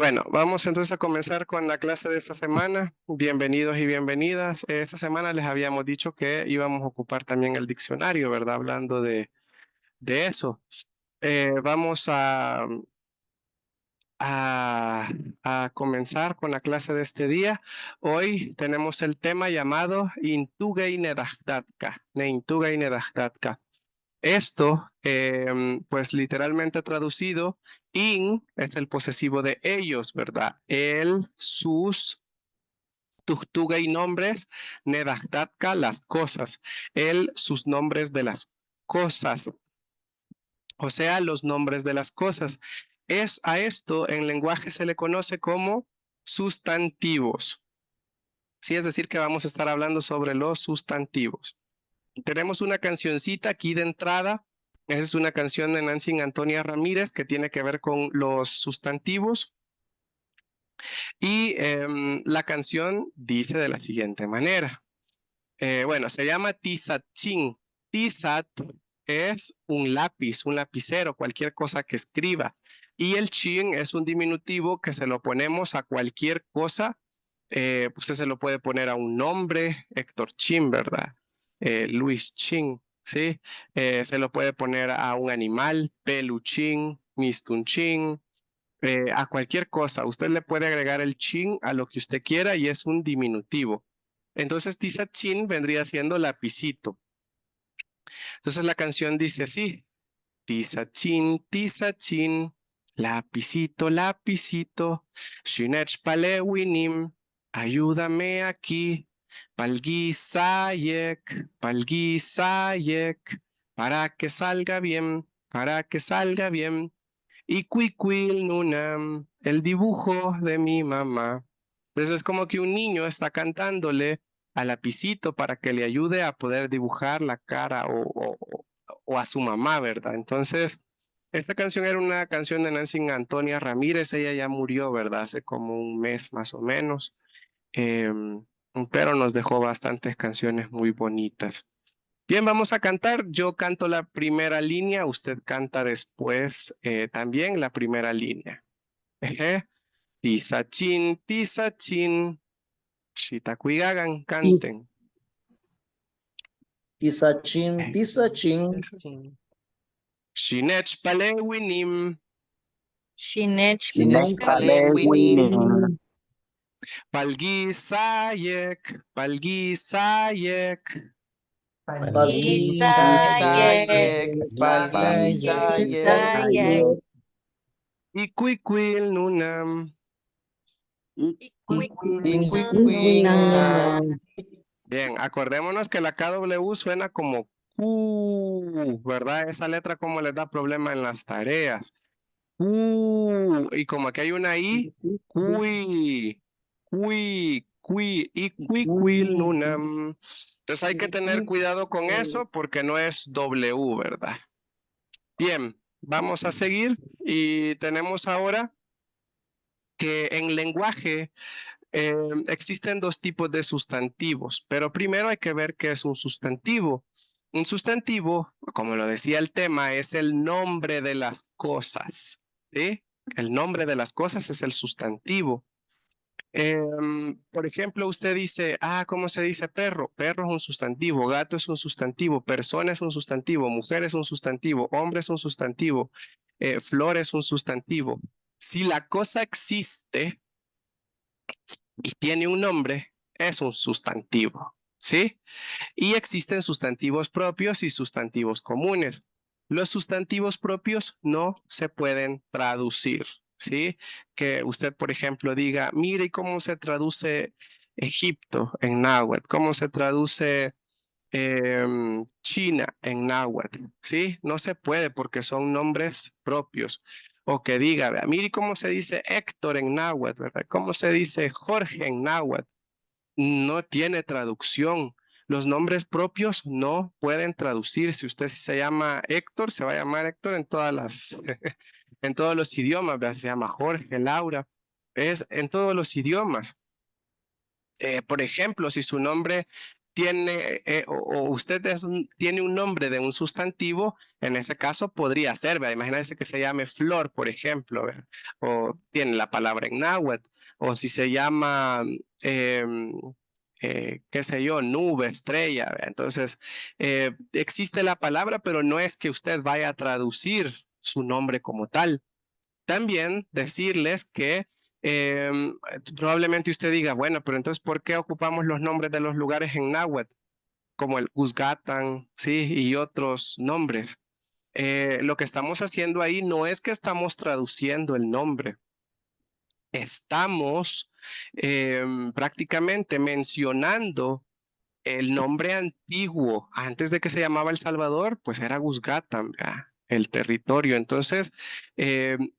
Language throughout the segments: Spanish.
Bueno, vamos entonces a comenzar con la clase de esta semana. Bienvenidos y bienvenidas. Esta semana les habíamos dicho que íbamos a ocupar también el diccionario, ¿verdad? Hablando de eso. Vamos a, a comenzar con la clase de este día. Hoy tenemos el tema llamado Intuge y Nedahtatka. Neintuge y Nedahtatka. Esto, pues literalmente traducido, in es el posesivo de ellos, ¿verdad? Él, sus, tuga y nombres, nedahtatka, las cosas. Él, sus nombres de las cosas, o sea, los nombres de las cosas. A esto en lenguaje se le conoce como sustantivos. Sí, es decir, que vamos a estar hablando sobre los sustantivos. Tenemos una cancioncita aquí de entrada. Esa es una canción de Nancy Antonia Ramírez que tiene que ver con los sustantivos. Y la canción dice de la siguiente manera. Bueno, se llama Tizatchin. Tizat es un lápiz, un lapicero, cualquier cosa que escriba. Y el chin es un diminutivo que se lo ponemos a cualquier cosa. Usted se lo puede poner a un nombre, Héctor Chin, ¿verdad? Luis Chin, ¿sí? Se lo puede poner a un animal, Peluchín, Mistunchín, a cualquier cosa. Usted le puede agregar el chin a lo que usted quiera y es un diminutivo. Entonces, tizatchin vendría siendo lapicito. Entonces, la canción dice así: tizatchin, tizatchin, lapicito, lapicito, shinech palewinim, ayúdame aquí, palguisayek, palguisayek, para que salga bien, para que salga bien. Y Cuicuil Nunam, el dibujo de mi mamá. Entonces es como que un niño está cantándole al lapicito para que le ayude a poder dibujar la cara o a su mamá, ¿verdad? Entonces, esta canción era una canción de Nancy Antonia Ramírez, ella ya murió, ¿verdad? Hace como un mes más o menos, Em, pero nos dejó bastantes canciones muy bonitas. Bien, vamos a cantar. Yo canto la primera línea, usted canta después también la primera línea. Eje. Tisachin, tisachin, shitakuigagan, Tis- canten. Tisachin, tisachin, Shinech palewinim, Shinech Shinech Palewinim, palgi sayek, palgi sayek. Isayek, Isayek, Ikuikuil nunam. Iquiquinunam. Bien, acordémonos que la KW suena como Q, ¿verdad? Esa letra como les da problema en las tareas. Y como aquí hay una I, cui, iquiquil nunam. Entonces hay que tener cuidado con eso porque no es W, ¿verdad? Bien, vamos a seguir y tenemos ahora que en lenguaje existen dos tipos de sustantivos, pero primero hay que ver qué es un sustantivo. Un sustantivo, como lo decía el tema, es el nombre de las cosas, ¿sí? El nombre de las cosas es el sustantivo. Por ejemplo, usted dice, ¿cómo se dice perro? Perro es un sustantivo, gato es un sustantivo, persona es un sustantivo, mujer es un sustantivo, hombre es un sustantivo, flor es un sustantivo. Si la cosa existe, y tiene un nombre, es un sustantivo, ¿sí? Y existen sustantivos propios y sustantivos comunes. Los sustantivos propios no se pueden traducir, ¿sí? Que usted, por ejemplo, diga, mire cómo se traduce Egipto en náhuatl, cómo se traduce China en náhuatl, ¿sí? No se puede porque son nombres propios. O que diga, vea, mire cómo se dice Héctor en náhuatl, ¿verdad? ¿Cómo se dice Jorge en náhuatl? No tiene traducción. Los nombres propios no pueden traducir. Si usted se llama Héctor, se va a llamar Héctor en todas las, en todos los idiomas, ¿verdad? Se llama Jorge, Laura, es en todos los idiomas. Por ejemplo, si su nombre tiene, o usted tiene un nombre de un sustantivo, en ese caso podría ser, ¿verdad? Imagínese que se llame flor, por ejemplo, ¿verdad? O tiene la palabra en náhuatl, o si se llama, qué sé yo, nube, estrella, ¿verdad? Entonces, existe la palabra, pero no es que usted vaya a traducir su nombre como tal. También decirles que probablemente usted diga, bueno, pero entonces, ¿por qué ocupamos los nombres de los lugares en náhuatl? Como el Cuscatán, sí, y otros nombres. Lo que estamos haciendo ahí no es que estamos traduciendo el nombre, estamos prácticamente mencionando el nombre antiguo. Antes de que se llamaba El Salvador, pues era Cuscatán, ¿verdad? El territorio. Entonces,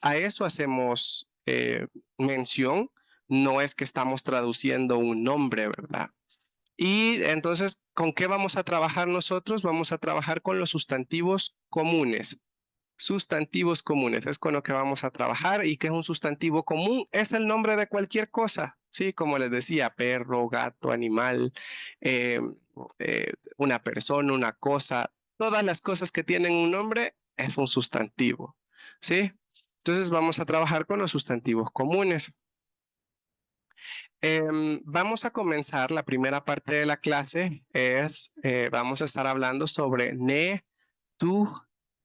a eso hacemos mención. No es que estamos traduciendo un nombre, ¿verdad? Y entonces, ¿con qué vamos a trabajar nosotros? Vamos a trabajar con los sustantivos comunes. Sustantivos comunes es con lo que vamos a trabajar. ¿Y qué es un sustantivo común? Es el nombre de cualquier cosa, ¿sí? Como les decía, perro, gato, animal, eh, una persona, una cosa. Todas las cosas que tienen un nombre es un sustantivo, ¿sí? Entonces vamos a trabajar con los sustantivos comunes. Vamos a comenzar la primera parte de la clase. Vamos a estar hablando sobre ne, tu,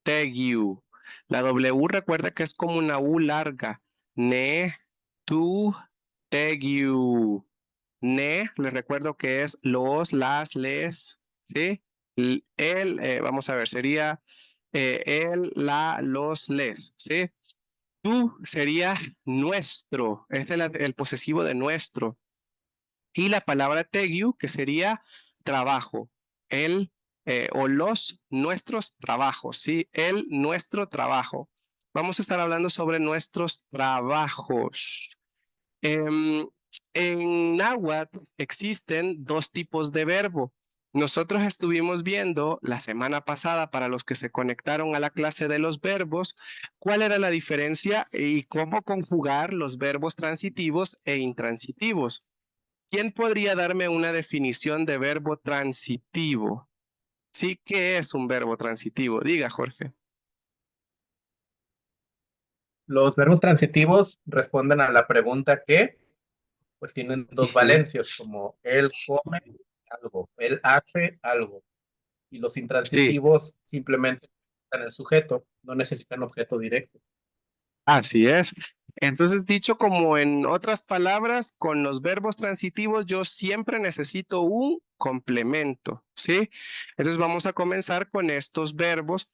tegiu. La W recuerda que es como una U larga. Ne, tu, tegiu. Ne, les recuerdo que es los, las, les, ¿sí? Vamos a ver, sería el, la, los, les, ¿sí? Tú sería nuestro, es el posesivo de nuestro. Y la palabra tegiu, que sería trabajo, el o los nuestros trabajos, ¿sí? El nuestro trabajo. Vamos a estar hablando sobre nuestros trabajos. En náhuatl existen dos tipos de verbo. Nosotros estuvimos viendo la semana pasada, para los que se conectaron a la clase de los verbos, cuál era la diferencia y cómo conjugar los verbos transitivos e intransitivos. ¿Quién podría darme una definición de verbo transitivo? Sí, ¿qué es un verbo transitivo? Diga, Jorge. Los verbos transitivos responden a la pregunta que, pues tienen dos Ujú. valencias, como él come algo, él hace algo. Y los Sí, intransitivos simplemente necesitan el sujeto, no necesitan objeto directo. así es. Entonces, dicho como en otras palabras, con los verbos transitivos yo siempre necesito un complemento, ¿sí? Entonces vamos a comenzar con estos verbos.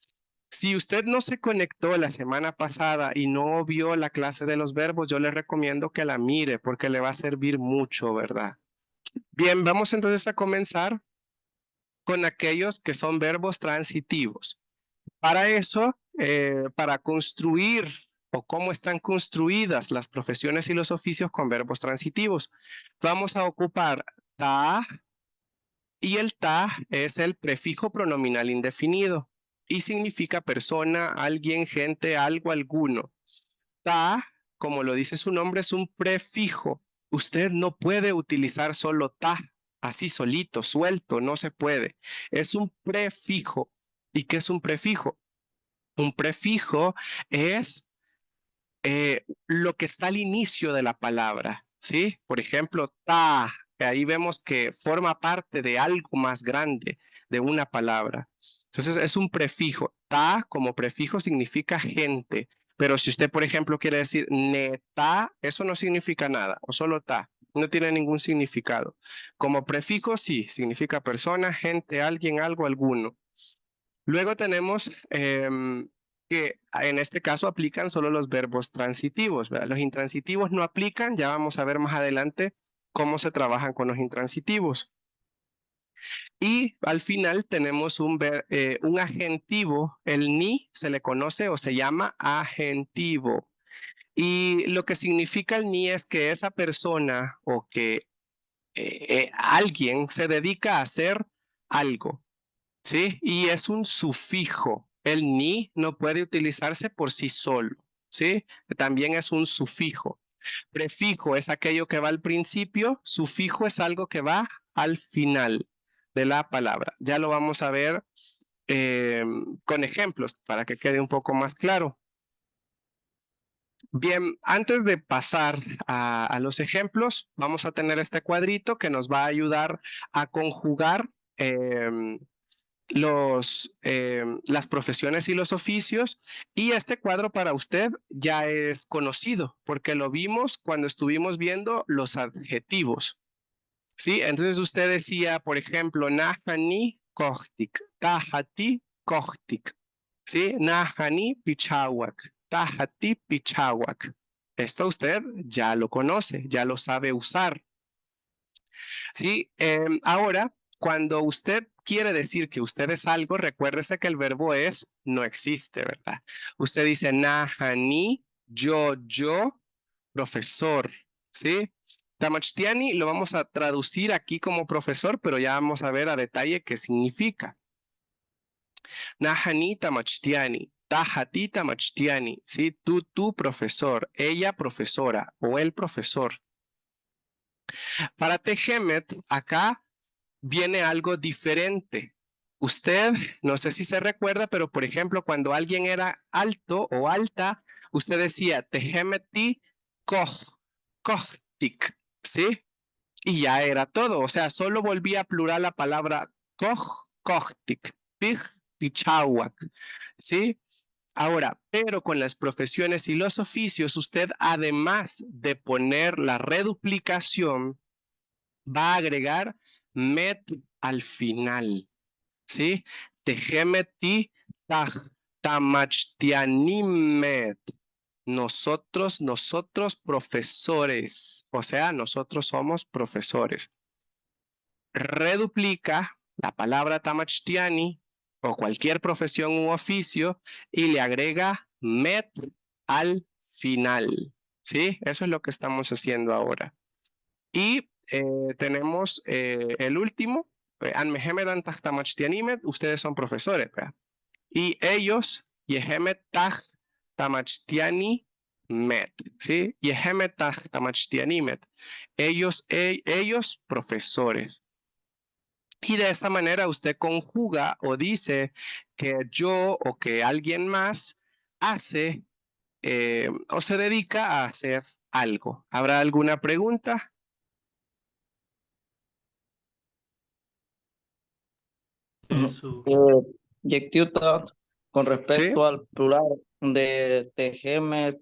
Si usted no se conectó la semana pasada y no vio la clase de los verbos, yo le recomiendo que la mire porque le va a servir mucho, ¿verdad? Bien, vamos entonces a comenzar con aquellos que son verbos transitivos. Para eso, para construir o cómo están construidas las profesiones y los oficios con verbos transitivos, vamos a ocupar ta, y el ta es el prefijo pronominal indefinido y significa persona, alguien, gente, algo, alguno. Ta, como lo dice su nombre, es un prefijo. Usted no puede utilizar solo ta, así solito, suelto, no se puede. Es un prefijo. ¿Y qué es un prefijo? Un prefijo es lo que está al inicio de la palabra, ¿sí? Por ejemplo, ta, ahí vemos que forma parte de algo más grande, de una palabra. Entonces es un prefijo. Ta como prefijo significa gente, pero si usted, por ejemplo, quiere decir neta, eso no significa nada, o solo ta, no tiene ningún significado. Como prefijo, sí, significa persona, gente, alguien, algo, alguno. Luego tenemos que en este caso aplican solo los verbos transitivos, ¿verdad? Los intransitivos no aplican, ya vamos a ver más adelante cómo se trabajan con los intransitivos. Y al final tenemos un agentivo, el ni se le conoce o se llama agentivo. Y lo que significa el ni es que esa persona o que alguien se dedica a hacer algo. ¿Sí? Y es un sufijo. El ni no puede utilizarse por sí solo, ¿sí? También es un sufijo. Prefijo es aquello que va al principio, sufijo es algo que va al final. de la palabra. Ya lo vamos a ver con ejemplos para que quede un poco más claro. Bien, antes de pasar a los ejemplos, vamos a tener este cuadrito que nos va a ayudar a conjugar las profesiones y los oficios. Y este cuadro para usted ya es conocido porque lo vimos cuando estuvimos viendo los adjetivos. ¿Sí? Entonces usted decía, por ejemplo, nahani kohtik, tahati kohtik. ¿Sí? Nahani pichawak, tahati pichawak. Esto usted ya lo conoce, ya lo sabe usar. ¿Sí? Ahora, cuando usted quiere decir que usted es algo, recuérdese que el verbo es no existe, ¿verdad? Usted dice nahani, yo, profesor, ¿sí? Tamachtiani lo vamos a traducir aquí como profesor, pero ya vamos a ver a detalle qué significa. Nahani tamachtiani, tahati tamachtiani, ¿sí? Tú profesor, ella profesora o el profesor. Para Tehemet, acá viene algo diferente. Usted, no sé si se recuerda, pero por ejemplo, cuando alguien era alto o alta, usted decía Tehemeti kohtik, ¿sí? Y ya era todo, o sea, solo volvía a plural la palabra kohtik, pig, pichawak, ¿sí? Ahora, pero con las profesiones y los oficios, usted además de poner la reduplicación, va a agregar met al final, ¿sí? Tehemeti tamachtianimet. Nosotros profesores, o sea, nosotros somos profesores. Reduplica la palabra tamachtiani o cualquier profesión u oficio y le agrega met al final, ¿sí? Eso es lo que estamos haciendo ahora. Y tenemos el último, Anmehemedan Tahtamachtianimet, ustedes son profesores, ¿verdad? Y ellos, Yehemet Tah Tamachtiani Met, ¿sí? Yehemet Tah Tamachtianimet, ellos profesores. Y de esta manera usted conjuga o dice que yo o que alguien más hace o se dedica a hacer algo. ¿Habrá alguna pregunta? Eso. Yectiuta, con Sí. respecto al plural de Tejemet,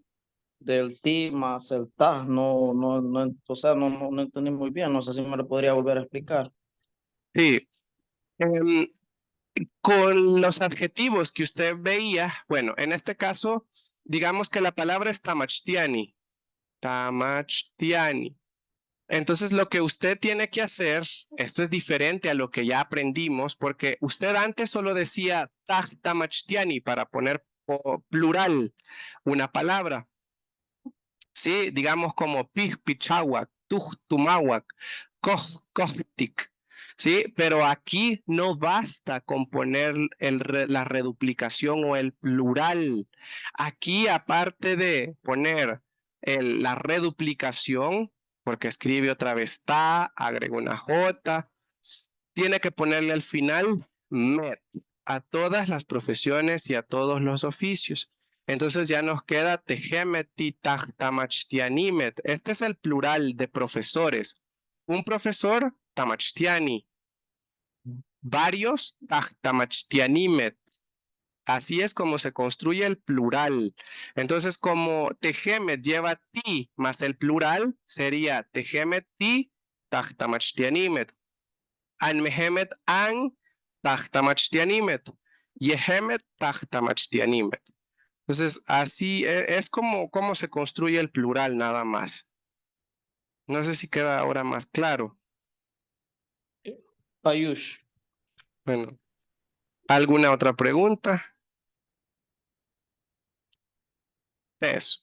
del ti más el ta, o sea, no entendí muy bien, no sé si me lo podría volver a explicar. Sí. Em, con los adjetivos que usted veía, bueno, en este caso, digamos que la palabra es tamachtiani. Tamachtiani. Entonces, lo que usted tiene que hacer, esto es diferente a lo que ya aprendimos, porque usted antes solo decía tamachtiani para poner plural una palabra. Sí, digamos como pig, pichawak, tuj, tumawak, kohtik. Sí, pero aquí no basta con poner la reduplicación o el plural. Aquí, aparte de poner la reduplicación, porque escribe otra vez ta, agrega una j, tiene que ponerle al final met a todas las profesiones y a todos los oficios. Entonces ya nos queda tehemeti tamachtianimet. Este es el plural de profesores. Un profesor, tamachtiani. Varios, tamachtianimet. Así es como se construye el plural. Entonces, como tehemet lleva ti más el plural, sería tehemeti tamachtianimet. Anmehemet an tahtamachtianimet. Yehemet tahtamachtianimet. Entonces, así es como se construye el plural nada más. No sé si queda ahora más claro. Payush. Bueno, ¿alguna otra pregunta? Eso.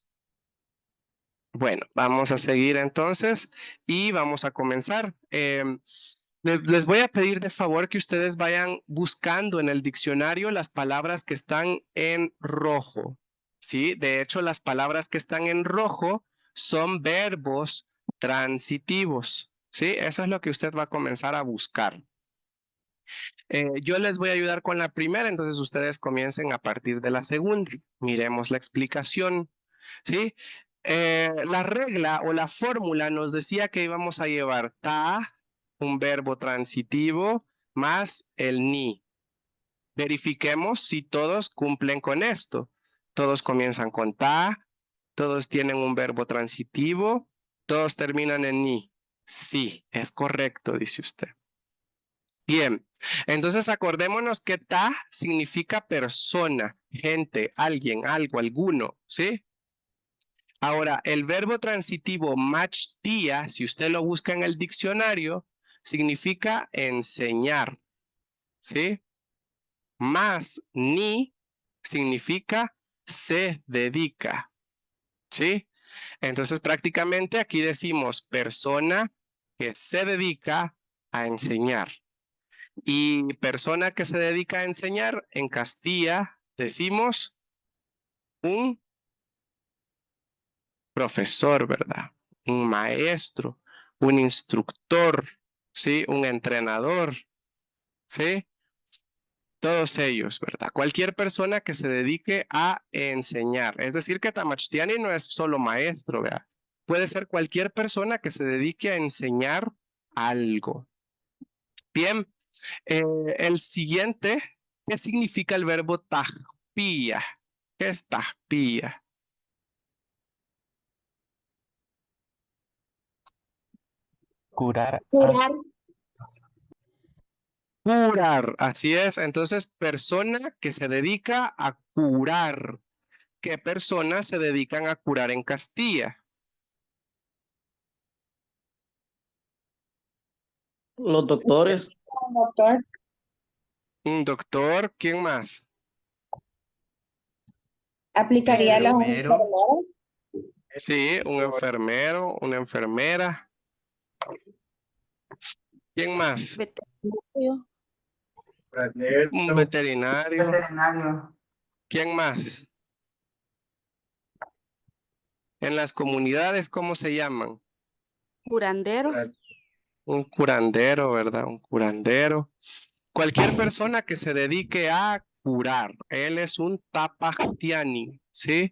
Bueno, vamos a seguir entonces y vamos a comenzar. Les voy a pedir de favor que ustedes vayan buscando en el diccionario las palabras que están en rojo. ¿Sí? De hecho, las palabras que están en rojo son verbos transitivos. ¿Sí? Eso es lo que usted va a comenzar a buscar. Yo les voy a ayudar con la primera, entonces ustedes comiencen a partir de la segunda. Miremos la explicación, ¿sí? La regla o la fórmula nos decía que íbamos a llevar ta, un verbo transitivo, más el ni. Verifiquemos si todos cumplen con esto. Todos comienzan con ta, todos tienen un verbo transitivo, todos terminan en ni. Sí, es correcto, dice usted. Bien, entonces acordémonos que ta significa persona, gente, alguien, algo, alguno, ¿sí? Ahora, el verbo transitivo machtia, si usted lo busca en el diccionario, significa enseñar, ¿sí? Más ni significa se dedica, ¿sí? Entonces prácticamente aquí decimos persona que se dedica a enseñar. Y persona que se dedica a enseñar, en Castilla decimos un profesor, ¿verdad? Un maestro, un instructor, ¿sí? Un entrenador, ¿sí? Todos ellos, ¿verdad? Cualquier persona que se dedique a enseñar. Es decir, que Tamachtiani no es solo maestro, ¿verdad? Puede ser cualquier persona que se dedique a enseñar algo. Bien, el siguiente, ¿qué significa el verbo tajpía? ¿Qué es tajpía? Curar. Curar. Curar, así es. Entonces, persona que se dedica a curar. ¿Qué personas se dedican a curar en Castilla? Los doctores, Doctor. Un doctor, ¿quién más? Aplicaría los Enfermero. enfermeros. Sí, un enfermero, una enfermera. ¿Quién más? Veterinario. Un veterinario. Veterinario. ¿Quién más? En las comunidades, ¿cómo se llaman? Curandero. Un curandero, ¿verdad? Un curandero. Cualquier persona que se dedique a curar. Él es un tapachtiani, ¿sí?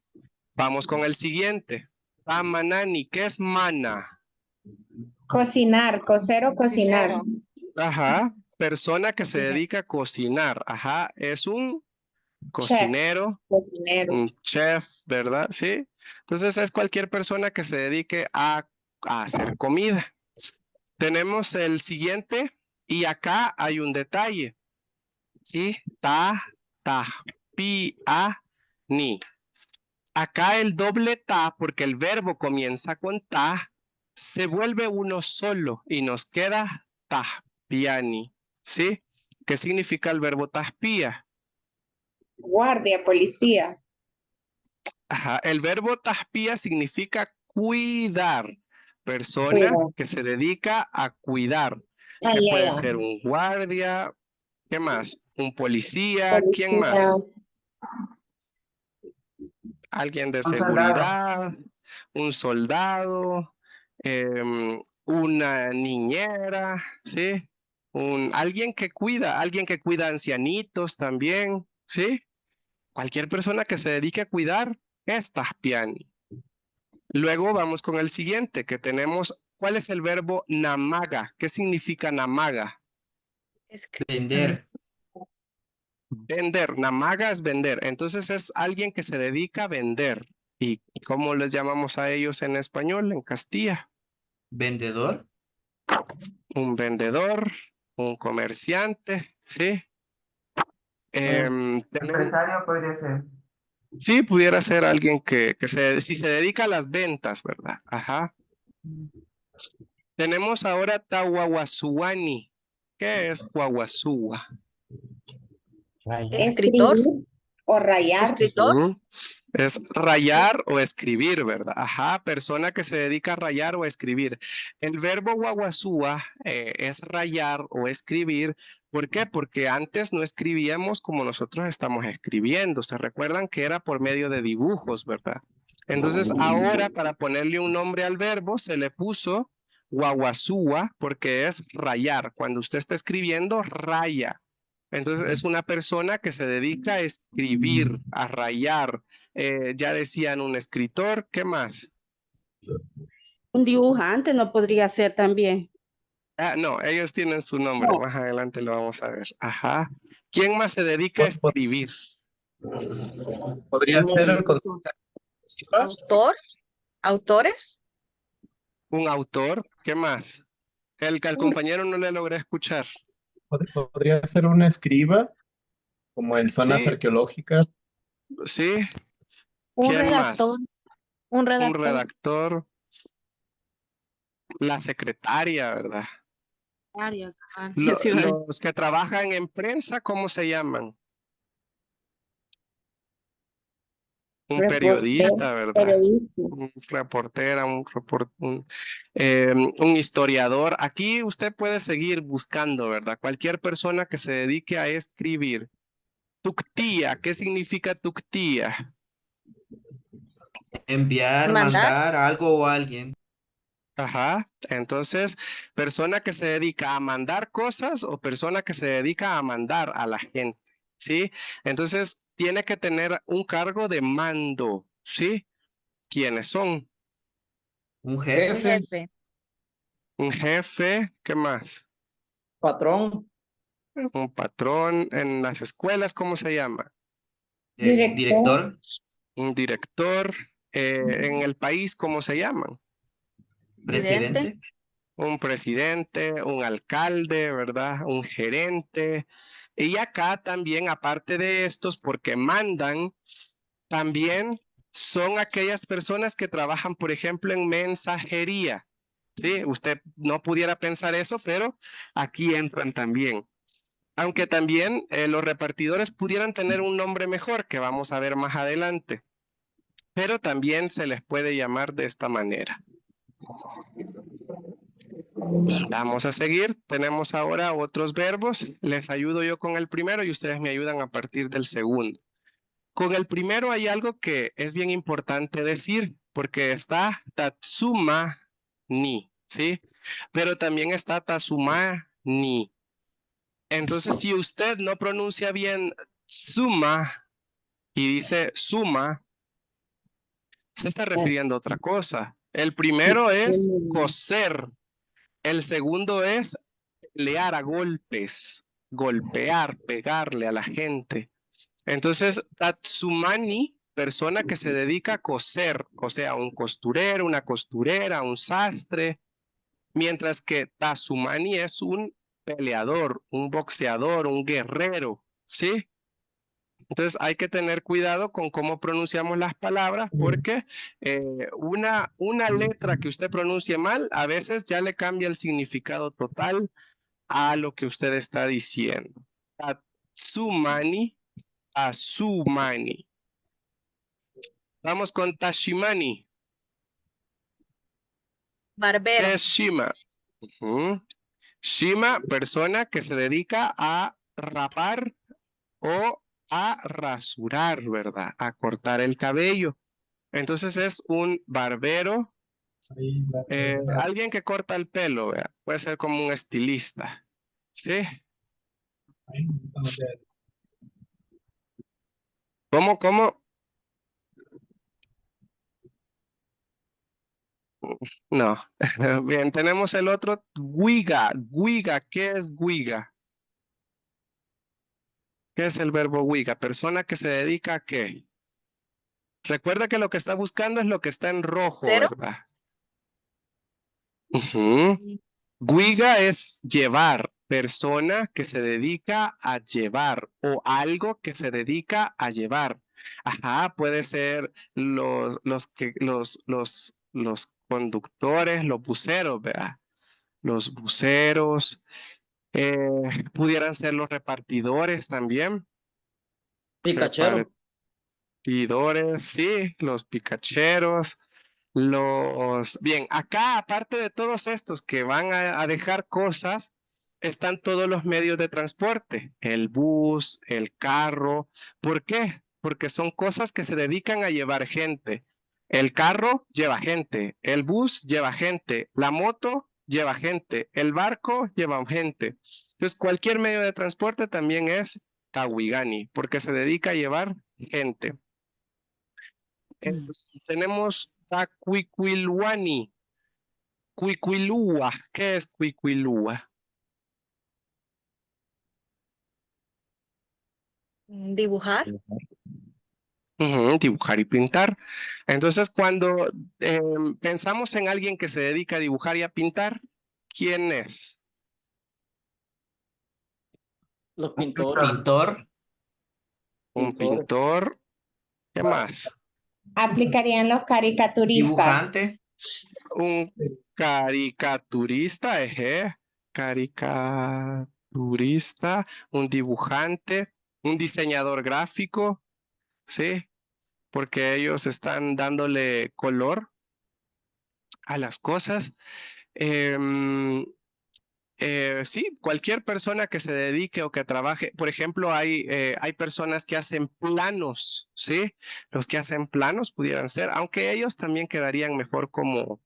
Vamos con el siguiente. Tamanani, ¿qué es mana? Cocinar, coser o cocinar. Ajá. Persona que se dedica a cocinar. Ajá. Es un cocinero, Cocinero. un chef, ¿verdad? Sí. Entonces es cualquier persona que se dedique a hacer comida. Tenemos el siguiente y acá hay un detalle. ¿Sí? Pi, ni. Acá el doble ta, porque el verbo comienza con ta, se vuelve uno solo y nos queda tahpiani. ¿Sí? ¿Qué significa el verbo tahpia? Guardia, policía. Ajá, el verbo tahpia significa cuidar. Persona Cuidar. que se dedica a cuidar. Ah, Que ya, puede ya. ser un guardia, ¿qué más? Un policía, ¿quién Policía. más? Alguien de Un soldado. seguridad, un soldado, una niñera, ¿sí? Alguien que cuida ancianitos también, ¿sí? Cualquier persona que se dedique a cuidar es tahpiani. Luego vamos con el siguiente, que tenemos, ¿cuál es el verbo namaga? ¿Qué significa namaga? Vender. Vender, namaga es vender. Entonces es alguien que se dedica a vender. ¿Y cómo les llamamos a ellos en español, en Castilla? Vendedor. Un vendedor, un comerciante, ¿sí? Empresario podría ser. Sí, pudiera ser alguien si se dedica a las ventas, ¿verdad? Ajá. Tenemos ahora Tawawasuani. ¿Qué es Guaguazúa? Escritor o rayar. Ujú. Es rayar o escribir, ¿verdad? Ajá, persona que se dedica a rayar o escribir. El verbo guaguazúa es rayar o escribir. ¿Por qué? Porque antes no escribíamos como nosotros estamos escribiendo. Se recuerdan que era por medio de dibujos, ¿verdad? Entonces ahora para ponerle un nombre al verbo se le puso Guaguazúa, porque es rayar. Cuando usted está escribiendo, raya. Entonces es una persona que se dedica a escribir, a rayar. Ya decían un escritor, ¿qué más? Un dibujante no podría ser también. Ah, no, ellos tienen su nombre. No. Más adelante lo vamos a ver. Ajá. ¿Quién más se dedica a escribir? Podría ser el Autor, autores, Un autor. ¿Qué más? El que al compañero no le logré escuchar. podría ser un escriba, como en zonas Sí, arqueológicas. sí. Un ¿Quién redactor, más? un Un redactor. redactor. La secretaria, ¿verdad? Área, cabal. Los que trabajan en prensa, ¿cómo se llaman? Un periodista, ¿verdad? Periodista. Un reportera, un historiador. Aquí usted puede seguir buscando, ¿verdad? Cualquier persona que se dedique a escribir. Tuctía, ¿qué significa tuctía? Enviar, Mandar. mandar algo o a alguien. Ajá, entonces, persona que se dedica a mandar cosas o persona que se dedica a mandar a la gente, ¿sí? Entonces, tiene que tener un cargo de mando, ¿sí? ¿Quiénes son? Un un jefe. jefe, Un jefe, ¿qué más? Patrón, Un patrón en las escuelas, ¿cómo se llama? Director. Un director, en el país, ¿cómo se llaman? presidente, Presidente. Un presidente, un alcalde, ¿verdad? Un gerente. Y acá también, aparte de estos, porque mandan, también son aquellas personas que trabajan, por ejemplo, en mensajería. Sí, usted no pudiera pensar eso, pero aquí entran también. Aunque también los repartidores pudieran tener un nombre mejor, que vamos a ver más adelante, pero también se les puede llamar de esta manera. Vamos a seguir. Tenemos ahora otros verbos. Les ayudo yo con el primero y ustedes me ayudan a partir del segundo. Con el primero hay algo que es bien importante decir, porque está tatsuma ni, ¿sí? Pero también está tasuma ni. Entonces, si usted no pronuncia bien suma y dice suma, se está refiriendo a otra cosa. El primero es coser. El segundo es pelear a golpes, golpear, pegarle a la gente. Entonces, tatsumani, persona que se dedica a coser, o sea, un costurero, una costurera, un sastre, mientras que tasumani es un peleador, un boxeador, un guerrero, ¿sí? Entonces hay que tener cuidado con cómo pronunciamos las palabras porque una letra que usted pronuncie mal a veces ya le cambia el significado total a lo que usted está diciendo. Tatsumani, Tasumani. Vamos con Tashimani. barbero, Es Shima. Shima, persona que se dedica a rapar o a rasurar, ¿verdad? A cortar el cabello. Entonces es un barbero, alguien que corta el pelo, ¿verdad? Puede ser como un estilista. ¿Sí? ¿Cómo? No. Bien, tenemos el otro, guiga. Guiga, ¿qué es guiga? ¿Qué es el verbo guiga? Persona que se dedica a qué. Recuerda que lo que está buscando es lo que está en rojo, cero, ¿verdad? Guiga es llevar, persona que se dedica a llevar o algo que se dedica a llevar. Ajá, puede ser los conductores, los buceros, ¿verdad? Los buceros, pudieran ser los repartidores también. picachero, Repartidores, sí, los picacheros. Bien, acá aparte de todos estos que van a dejar cosas, están todos los medios de transporte, el bus, el carro. ¿Por qué? Porque son cosas que se dedican a llevar gente. El carro lleva gente, el bus lleva gente, la moto lleva gente. El barco lleva gente. Entonces, cualquier medio de transporte también es tawigani, porque se dedica a llevar gente. Tenemos tacuicuiluani. Cuicuilúa. ¿Qué es cuicuilúa? Dibujar. Dibujar y pintar. Entonces, cuando pensamos en alguien que se dedica a dibujar y a pintar, ¿quién es? Los pintores. Pintor. Un Pintores. pintor. ¿Qué más? Aplicarían los caricaturistas. Dibujante. Un caricaturista, caricaturista, un dibujante, un diseñador gráfico, ¿sí? Porque ellos están dándole color a las cosas. Sí, cualquier persona que se dedique o que trabaje, por ejemplo, hay personas que hacen planos, ¿sí? Los que hacen planos pudieran ser, aunque ellos también quedarían mejor como,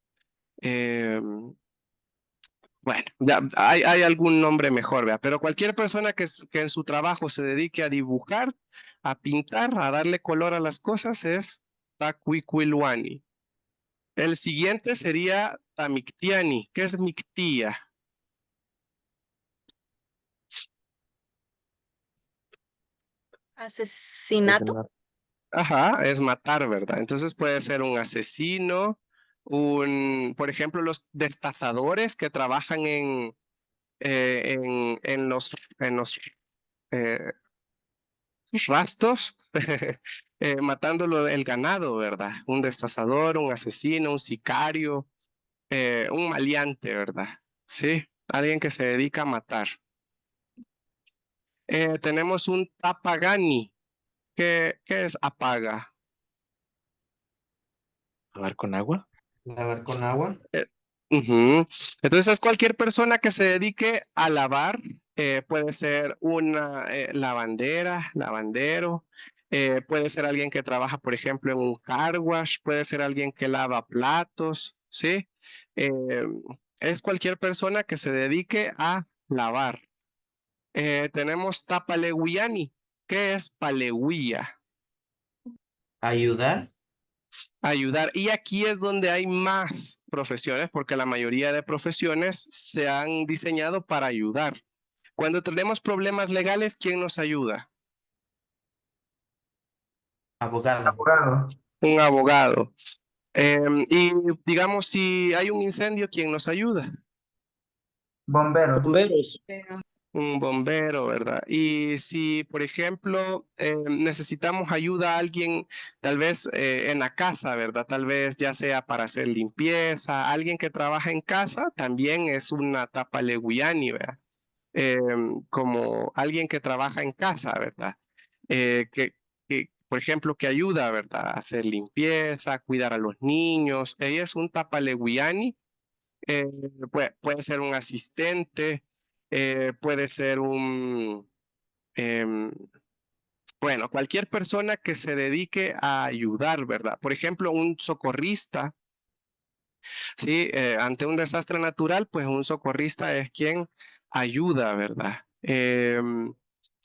bueno, ya hay algún nombre mejor, ¿vea? Pero cualquier persona que en su trabajo se dedique a dibujar, a pintar, a darle color a las cosas es tacuicuiluani. El siguiente sería tamictiani. ¿Qué es mictía? Asesinato. Ajá, es matar, ¿verdad? Entonces puede ser un asesino, por ejemplo, los destazadores que trabajan en los eh, rastos, matándolo el ganado, ¿verdad? Un destazador, un asesino, un sicario, un maleante, ¿verdad? Sí, alguien que se dedica a matar. Tenemos un tapagani. ¿Qué es apaga? ¿Lavar con agua? Lavar con agua. Ujú. Entonces, cualquier persona que se dedique a lavar, puede ser una lavandera, lavandero, puede ser alguien que trabaja, por ejemplo, en un car wash, puede ser alguien que lava platos, ¿sí? Eh, es cualquier persona que se dedique a lavar. Tenemos tapaleguiani. ¿Qué es paleguía? Ayudar. Ayudar. Y aquí es donde hay más profesiones, porque la mayoría de profesiones se han diseñado para ayudar. Cuando tenemos problemas legales, ¿quién nos ayuda? Abogado. Un abogado. Y digamos, si hay un incendio, ¿quién nos ayuda? Bomberos. Un bombero, ¿verdad? Y si, por ejemplo, necesitamos ayuda a alguien, tal vez en la casa, ¿verdad? Tal vez ya sea para hacer limpieza, alguien que trabaja en casa, también es una tapaleguiani, ¿verdad? Como alguien que trabaja en casa, ¿verdad? Por ejemplo, que ayuda, ¿verdad? A hacer limpieza, cuidar a los niños. Ella es un tapaleguiani. eh, puede ser un asistente, puede ser em, bueno, cualquier persona que se dedique a ayudar, ¿verdad? Por ejemplo, un socorrista, ¿sí? Ante un desastre natural, pues un socorrista es quien ayuda, ¿verdad?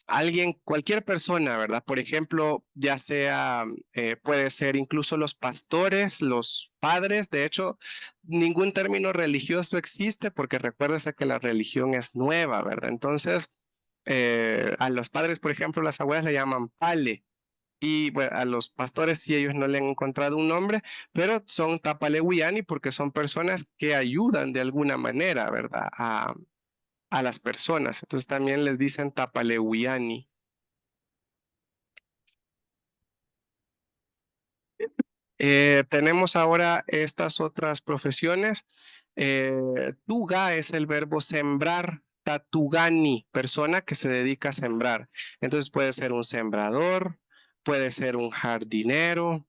Alguien, cualquier persona, ¿verdad? Por ejemplo, ya sea, puede ser incluso los pastores, los padres. De hecho, ningún término religioso existe porque recuérdese que la religión es nueva, ¿verdad? Entonces, a los padres, por ejemplo, las abuelas le llaman pale. Y bueno, a los pastores sí ellos no le han encontrado un nombre, pero son tapalewiani porque son personas que ayudan de alguna manera, ¿verdad? A las personas. Entonces también les dicen tapalewiani. Tenemos ahora estas otras profesiones. Tuga es el verbo sembrar. Tatugani, persona que se dedica a sembrar. Entonces puede ser un sembrador, puede ser un jardinero,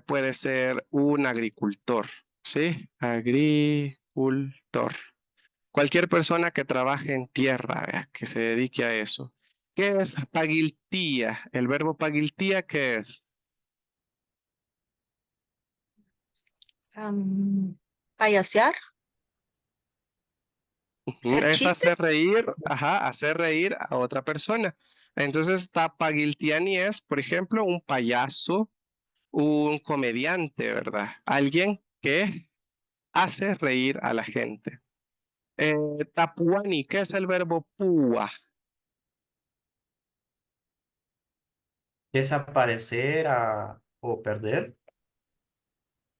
puede ser un agricultor, ¿sí? Agricultor. Cualquier persona que trabaje en tierra, que se dedique a eso. ¿Qué es pagiltía? El verbo pagiltía, ¿qué es? Payasear. ¿Hacer Es hacer chistes? reír, hacer reír a otra persona. Entonces, tapagiltiani es, por ejemplo, un payaso, un comediante, ¿verdad? Alguien que hace reír a la gente. Tapuani, ¿qué es el verbo púa? Desaparecer o perder.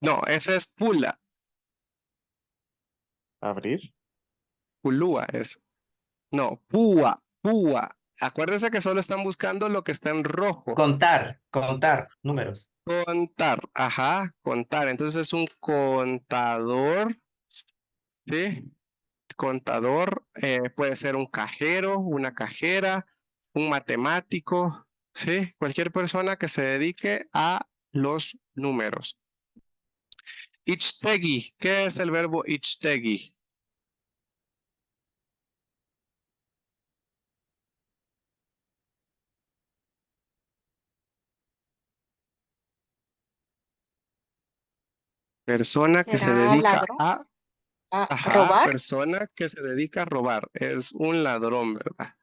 No, ese es pula. Abrir. Pulúa es. No, púa, púa. Acuérdense que solo están buscando lo que está en rojo. Contar números. Contar, contar. Entonces es un contador, ¿sí? Contador, puede ser un cajero, una cajera, un matemático, ¿sí? Cualquier persona que se dedique a los números. Ichtegi, ¿qué es el verbo ichtegi? Persona que se ¿Será dedica ladrón? a, ¿Robar? persona que se dedica a robar. Es un ladrón, ¿verdad?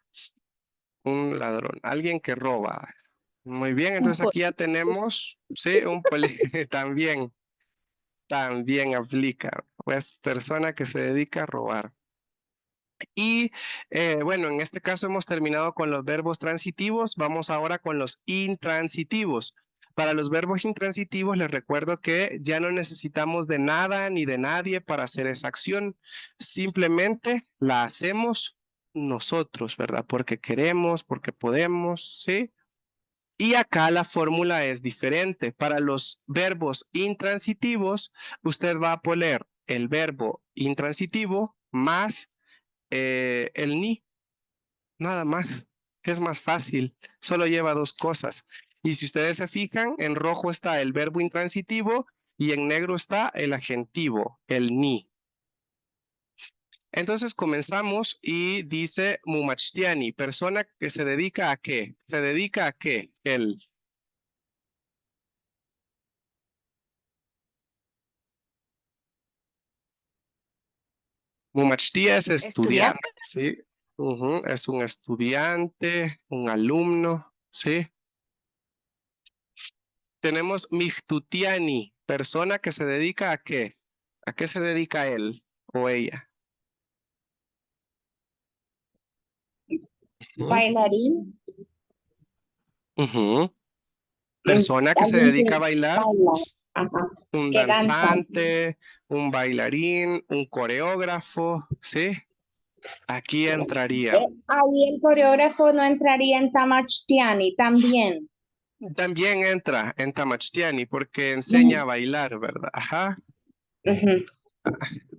Un ladrón, alguien que roba. Muy bien, entonces aquí ya tenemos, sí, un también, también aplica, pues persona que se dedica a robar. Y bueno, en este caso hemos terminado con los verbos transitivos, vamos ahora con los intransitivos. Para los verbos intransitivos les recuerdo que ya no necesitamos de nada ni de nadie para hacer esa acción, simplemente la hacemos nosotros, ¿verdad? Porque queremos, porque podemos, ¿sí? Y acá la fórmula es diferente. Para los verbos intransitivos, usted va a poner el verbo intransitivo más el ni, nada más. Es más fácil, solo lleva dos cosas. Y si ustedes se fijan, en rojo está el verbo intransitivo y en negro está el adjetivo, el ni. Entonces comenzamos y dice Mumachtiani, persona que se dedica a qué? ¿Se dedica a qué? El Mumachtia es estudiante, ¿Estudiante? ¿sí? Es un estudiante, un alumno, ¿sí? Tenemos Mihtutiani, persona que se dedica a qué? ¿A qué se dedica él o ella? Bailarín. Ujú. Persona que se Alguien dedica a que bailar, baila. Ajá. un Que danza. danzante, un bailarín, un coreógrafo, ¿sí? Aquí entraría. Ahí el coreógrafo no entraría en Tamachtiani también. También entra en Tamachtiani porque enseña a Ujú, bailar, ¿verdad? Ajá. ujú.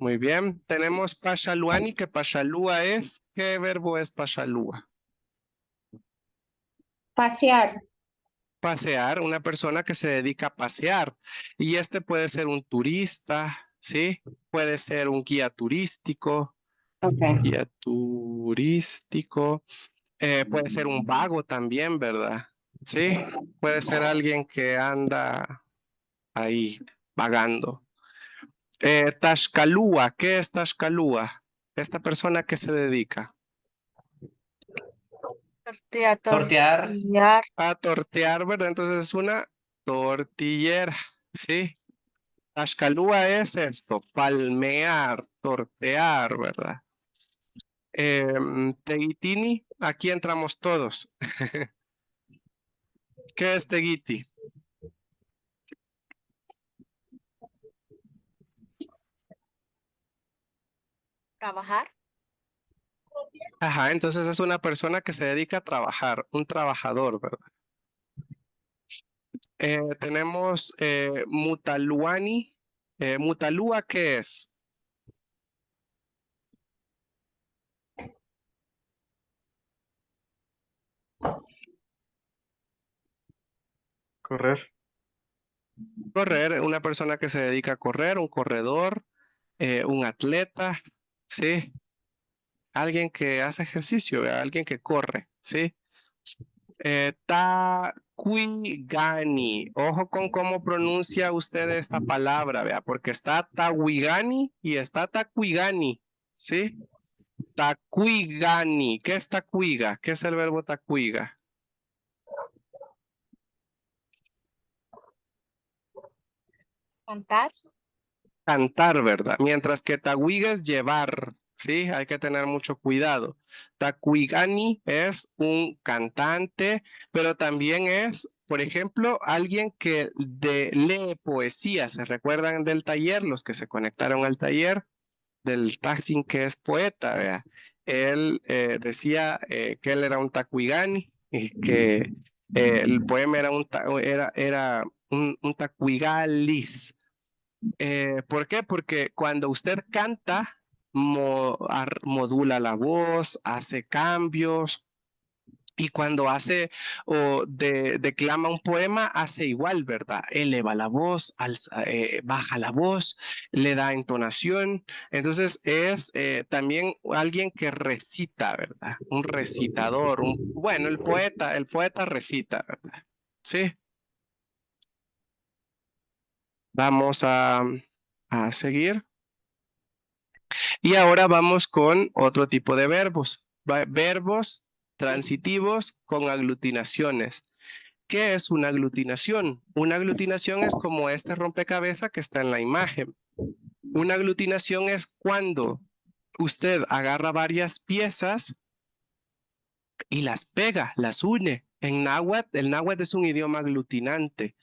Muy bien. Tenemos Pashaluani, que Pashalúa es. ¿Qué verbo es Pashalúa? Pasear. Pasear, una persona que se dedica a pasear. Y este puede ser un turista, ¿sí? Puede ser un guía turístico, Okay. guía turístico. Puede ser un vago también, ¿verdad? Sí, puede ser alguien que anda ahí vagando. Tashkalúa, ¿qué es Tashkalúa? Esta persona que se dedica Tortear. Tortear. a tortear, ¿verdad? Entonces es una tortillera, ¿sí? Tashkalúa es esto, palmear, tortear, ¿verdad? Teguitini, aquí entramos todos. ¿Qué es Teguiti? Trabajar. Ajá, entonces es una persona que se dedica a trabajar, un trabajador, ¿verdad? Tenemos Mutaluani. Mutalúa, ¿qué es? Correr. Correr, una persona que se dedica a correr, un corredor, un atleta, ¿sí? Alguien que hace ejercicio, ¿verdad? Alguien que corre, ¿sí? Taquigani. Ojo con cómo pronuncia usted esta palabra, ¿vea? Porque está Tahuigani y está Taquigani, ¿sí? Tacuigani. ¿Qué es tacuiga? ¿Qué es el verbo tacuiga? Cantar. Cantar, ¿verdad? Mientras que tahuiga es llevar, ¿sí? Hay que tener mucho cuidado. Tacuigani es un cantante, pero también es, por ejemplo, alguien que lee poesía. ¿Se recuerdan del taller? Los que se conectaron al taller del Taksin, que es poeta, ¿vea? Él decía que él era un tacuigani y que el poema era un tacuigalis. ¿Por qué? Porque cuando usted canta, modula la voz, hace cambios, y cuando hace o declama un poema, hace igual, ¿verdad? Eleva la voz, baja la voz, le da entonación. Entonces es también alguien que recita, ¿verdad? Un recitador, bueno, el poeta recita, ¿verdad? Sí. Vamos a seguir. Y ahora vamos con otro tipo de verbos. Verbos transitivos con aglutinaciones. ¿Qué es una aglutinación? Una aglutinación es como este rompecabezas que está en la imagen. Una aglutinación es cuando usted agarra varias piezas y las pega, las une. En náhuatl, el náhuatl es un idioma aglutinante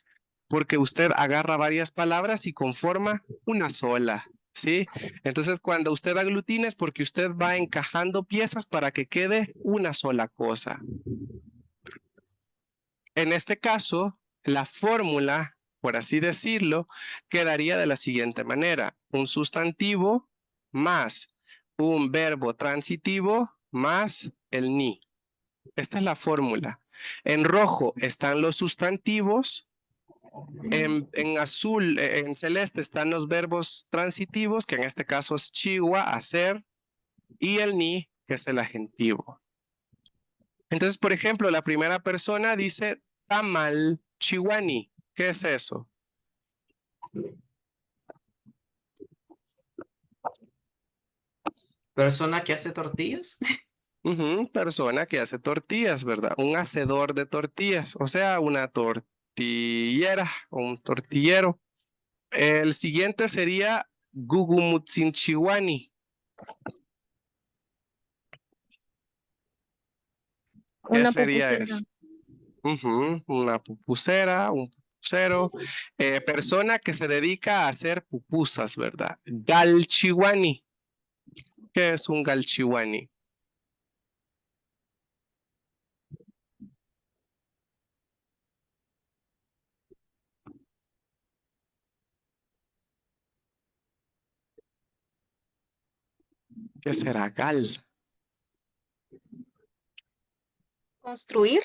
porque usted agarra varias palabras y conforma una sola, ¿sí? Entonces, cuando usted aglutina es porque usted va encajando piezas para que quede una sola cosa. En este caso, la fórmula, por así decirlo, quedaría de la siguiente manera: un sustantivo más un verbo transitivo más el ni. Esta es la fórmula. En rojo están los sustantivos. En azul, en celeste están los verbos transitivos, que en este caso es chiwa, hacer, y el ni, que es el adjetivo. Entonces, por ejemplo, la primera persona dice tamal chihuani. ¿Qué es eso? Persona que hace tortillas. Persona que hace tortillas, ¿verdad? Un hacedor de tortillas, o sea, una tortillera o un tortillero. El siguiente sería gugumutsin chihuani. ¿Qué Una sería pupusera. eso? Una pupusera, un pupusero. Persona que se dedica a hacer pupusas, ¿verdad? Galchihuani. ¿Qué es un galchihuani? ¿Qué será gal? Construir.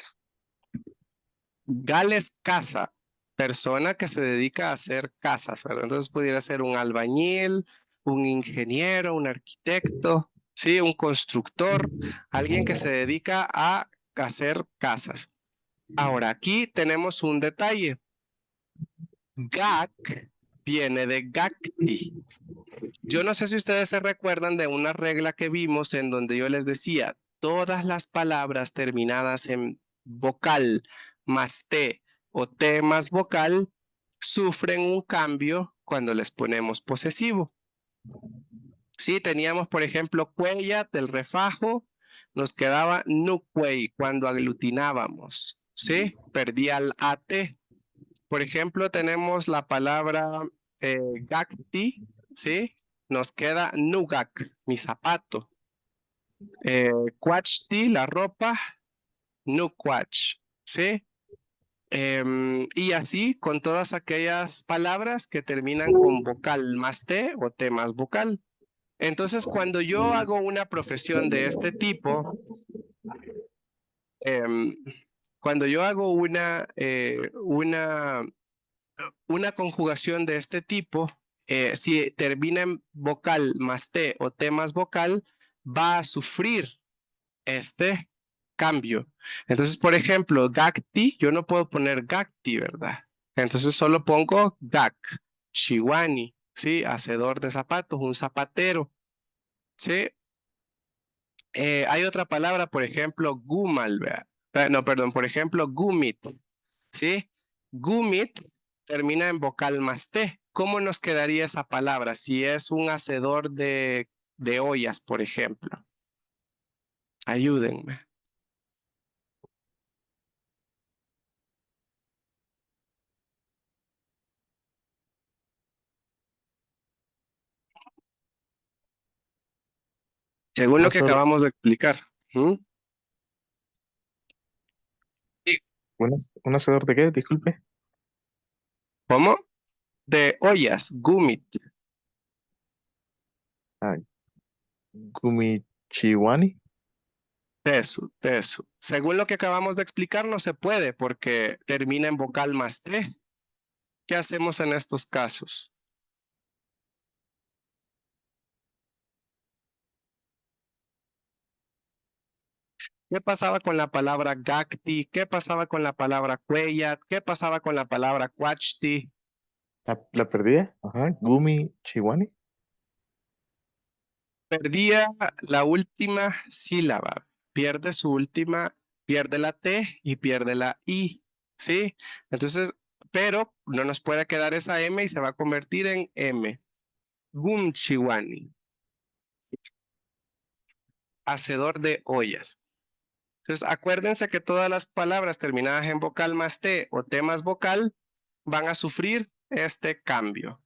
Gal es casa. Persona que se dedica a hacer casas, ¿verdad? Entonces pudiera ser un albañil, un ingeniero, un arquitecto, sí, un constructor, alguien que se dedica a hacer casas. Ahora, aquí tenemos un detalle. Gak viene de Gakti. Yo no sé si ustedes se recuerdan de una regla que vimos en donde yo les decía, todas las palabras terminadas en vocal más T o T más vocal sufren un cambio cuando les ponemos posesivo. Sí, teníamos, por ejemplo, cuella del refajo, nos quedaba nucuey cuando aglutinábamos, ¿sí? Perdía el AT. Por ejemplo, tenemos la palabra gakti, ¿sí? Nos queda nugak, mi zapato. Cuachti, la ropa, nuquach, ¿sí? Y así con todas aquellas palabras que terminan con vocal más T o T más vocal. Entonces, cuando yo hago una profesión de este tipo, em, cuando yo hago una conjugación de este tipo, si termina en vocal más T o T más vocal, va a sufrir este cambio. Entonces, por ejemplo, Gakti, yo no puedo poner Gakti, ¿verdad? Entonces solo pongo Gak, Chiwani, ¿sí? Hacedor de zapatos, un zapatero, ¿sí? Hay otra palabra, por ejemplo, gumal, ¿verdad? No, perdón, por ejemplo, gumit, ¿sí? Gumit termina en vocal más T. ¿Cómo nos quedaría esa palabra si es un hacedor de ollas, por ejemplo? Ayúdenme. Según lo que acabamos de explicar. ¿Mm? ¿Un hacedor de qué? Disculpe. ¿Cómo? De ollas, gumit. Ah, Gumichiwani. Tesu. Según lo que acabamos de explicar, no se puede porque termina en vocal más T. ¿Qué hacemos en estos casos? ¿Qué pasaba con la palabra gakti? ¿Qué pasaba con la palabra cuellat? ¿Qué pasaba con la palabra cuachti? La perdí. Ajá. Gumichiwani. Perdía la última sílaba. Pierde su última, pierde la T y pierde la I. ¿Sí? Entonces, pero no nos puede quedar esa M y se va a convertir en M. Gumchiwani. Hacedor de ollas. Entonces, acuérdense que todas las palabras terminadas en vocal más T o T más vocal van a sufrir este cambio.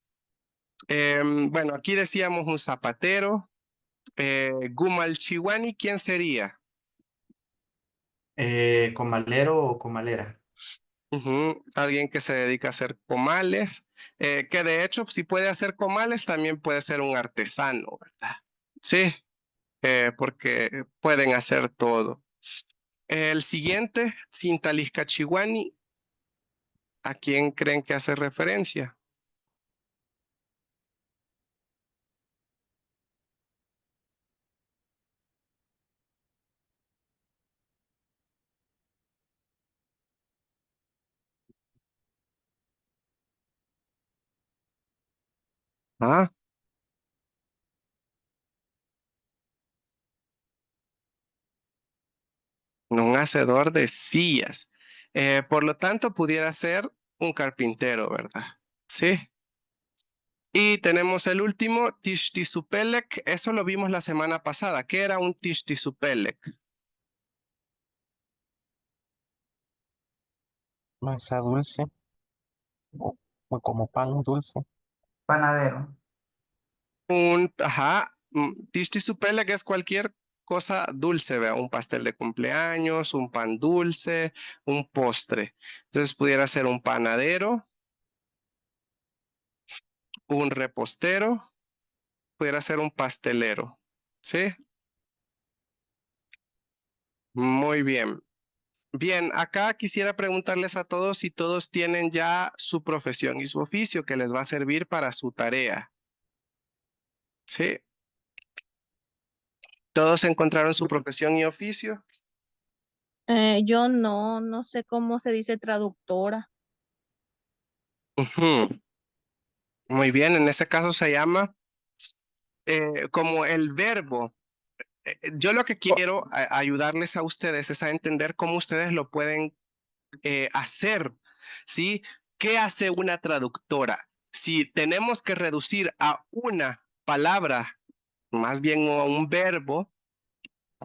Bueno, aquí decíamos un zapatero. Gumalchiwani, ¿quién sería? Comalero o comalera. Alguien que se dedica a hacer comales, que de hecho, si puede hacer comales, también puede ser un artesano, ¿verdad? Sí, porque pueden hacer todo. El siguiente, Sintaliscachiwani, ¿a quién creen que hace referencia? Ah, un hacedor de sillas. Por lo tanto, pudiera ser un carpintero, ¿verdad? Sí. Y tenemos el último, Tishtisupelek. Eso lo vimos la semana pasada. ¿Qué era un Tishtisupelek? Masa dulce. O como pan dulce. Panadero. Tishtisupelek es cualquier cosa dulce, ¿vea? Un pastel de cumpleaños, un pan dulce, un postre. Entonces pudiera ser un panadero, un repostero, pudiera ser un pastelero. ¿Sí? Muy bien. Bien, acá quisiera preguntarles a todos si todos tienen ya su profesión y su oficio que les va a servir para su tarea. ¿Sí? ¿Todos encontraron su profesión y oficio? Yo no sé cómo se dice traductora. Ujú. Muy bien, en ese caso se llama como el verbo. Yo lo que quiero ayudarles a ustedes es a entender cómo ustedes lo pueden hacer, ¿sí? ¿Qué hace una traductora? Si tenemos que reducir a una palabra, más bien a un verbo,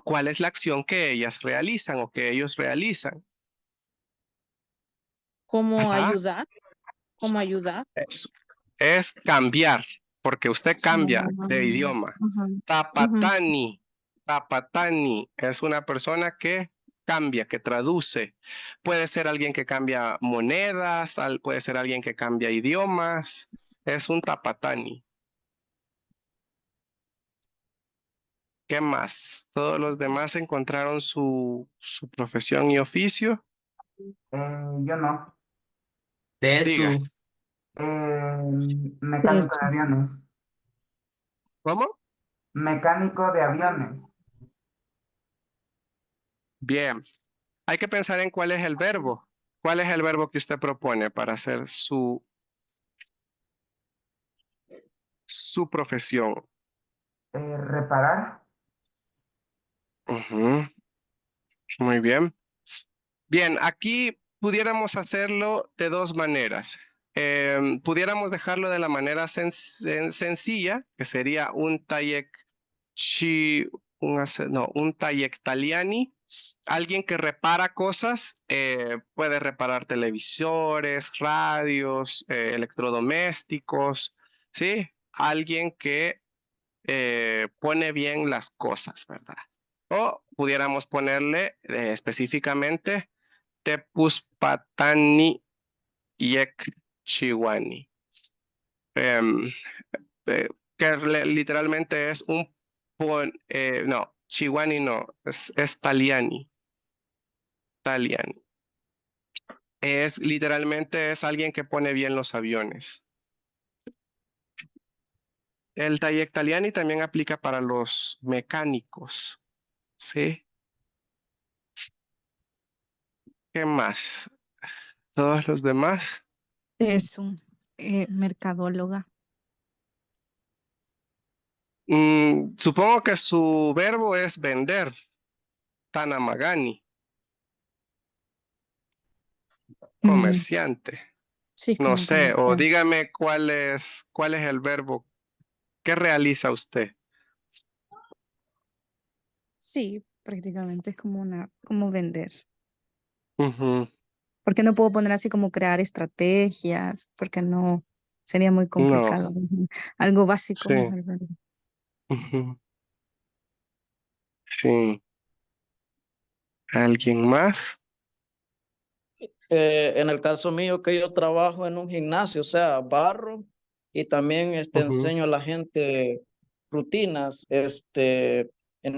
¿cuál es la acción que ellas realizan o que ellos realizan? ¿Cómo Ajá, ayudar? ¿Cómo ayudar? eso. Es cambiar, porque usted cambia de Mm, idioma. ujú, ujú. Tapatani. Tapatani es una persona que cambia, que traduce. Puede ser alguien que cambia monedas, puede ser alguien que cambia idiomas. Es un tapatani. ¿Qué más? ¿Todos los demás encontraron su profesión y oficio? Yo no. Diga, Tesu. Mecánico de aviones. ¿cómo? Mecánico de aviones. Bien. Hay que pensar en cuál es el verbo. ¿Cuál es el verbo que usted propone para hacer su profesión? Reparar. Ujú. Muy bien. Bien, aquí pudiéramos hacerlo de dos maneras. Pudiéramos dejarlo de la manera sencilla, que sería un un tallek-taliani. Alguien que repara cosas, puede reparar televisores, radios, electrodomésticos, ¿sí? Alguien que pone bien las cosas, ¿verdad? O pudiéramos ponerle específicamente Tepuspatani Yek Chiwani, em, que literalmente es no, Chiwani no, es Taliani. Taliani. Literalmente es alguien que pone bien los aviones. El Tayek Taliani también aplica para los mecánicos, ¿sí? ¿Qué más? Todos los demás. Eso, mercadóloga. Supongo que su verbo es vender, Tanamagani, comerciante. Sí, No como sé, o comerciante. dígame cuál es el verbo que realiza usted. Sí, prácticamente es como vender. Ujú. Porque no puedo poner así como crear estrategias, porque no sería muy No, complicado. Ujú. Algo básico sí. mejor, ¿verdad? Ujú. Sí. ¿Alguien más? En el caso mío que yo trabajo en un gimnasio, o sea, barro y también Ujú, enseño a la gente rutinas, en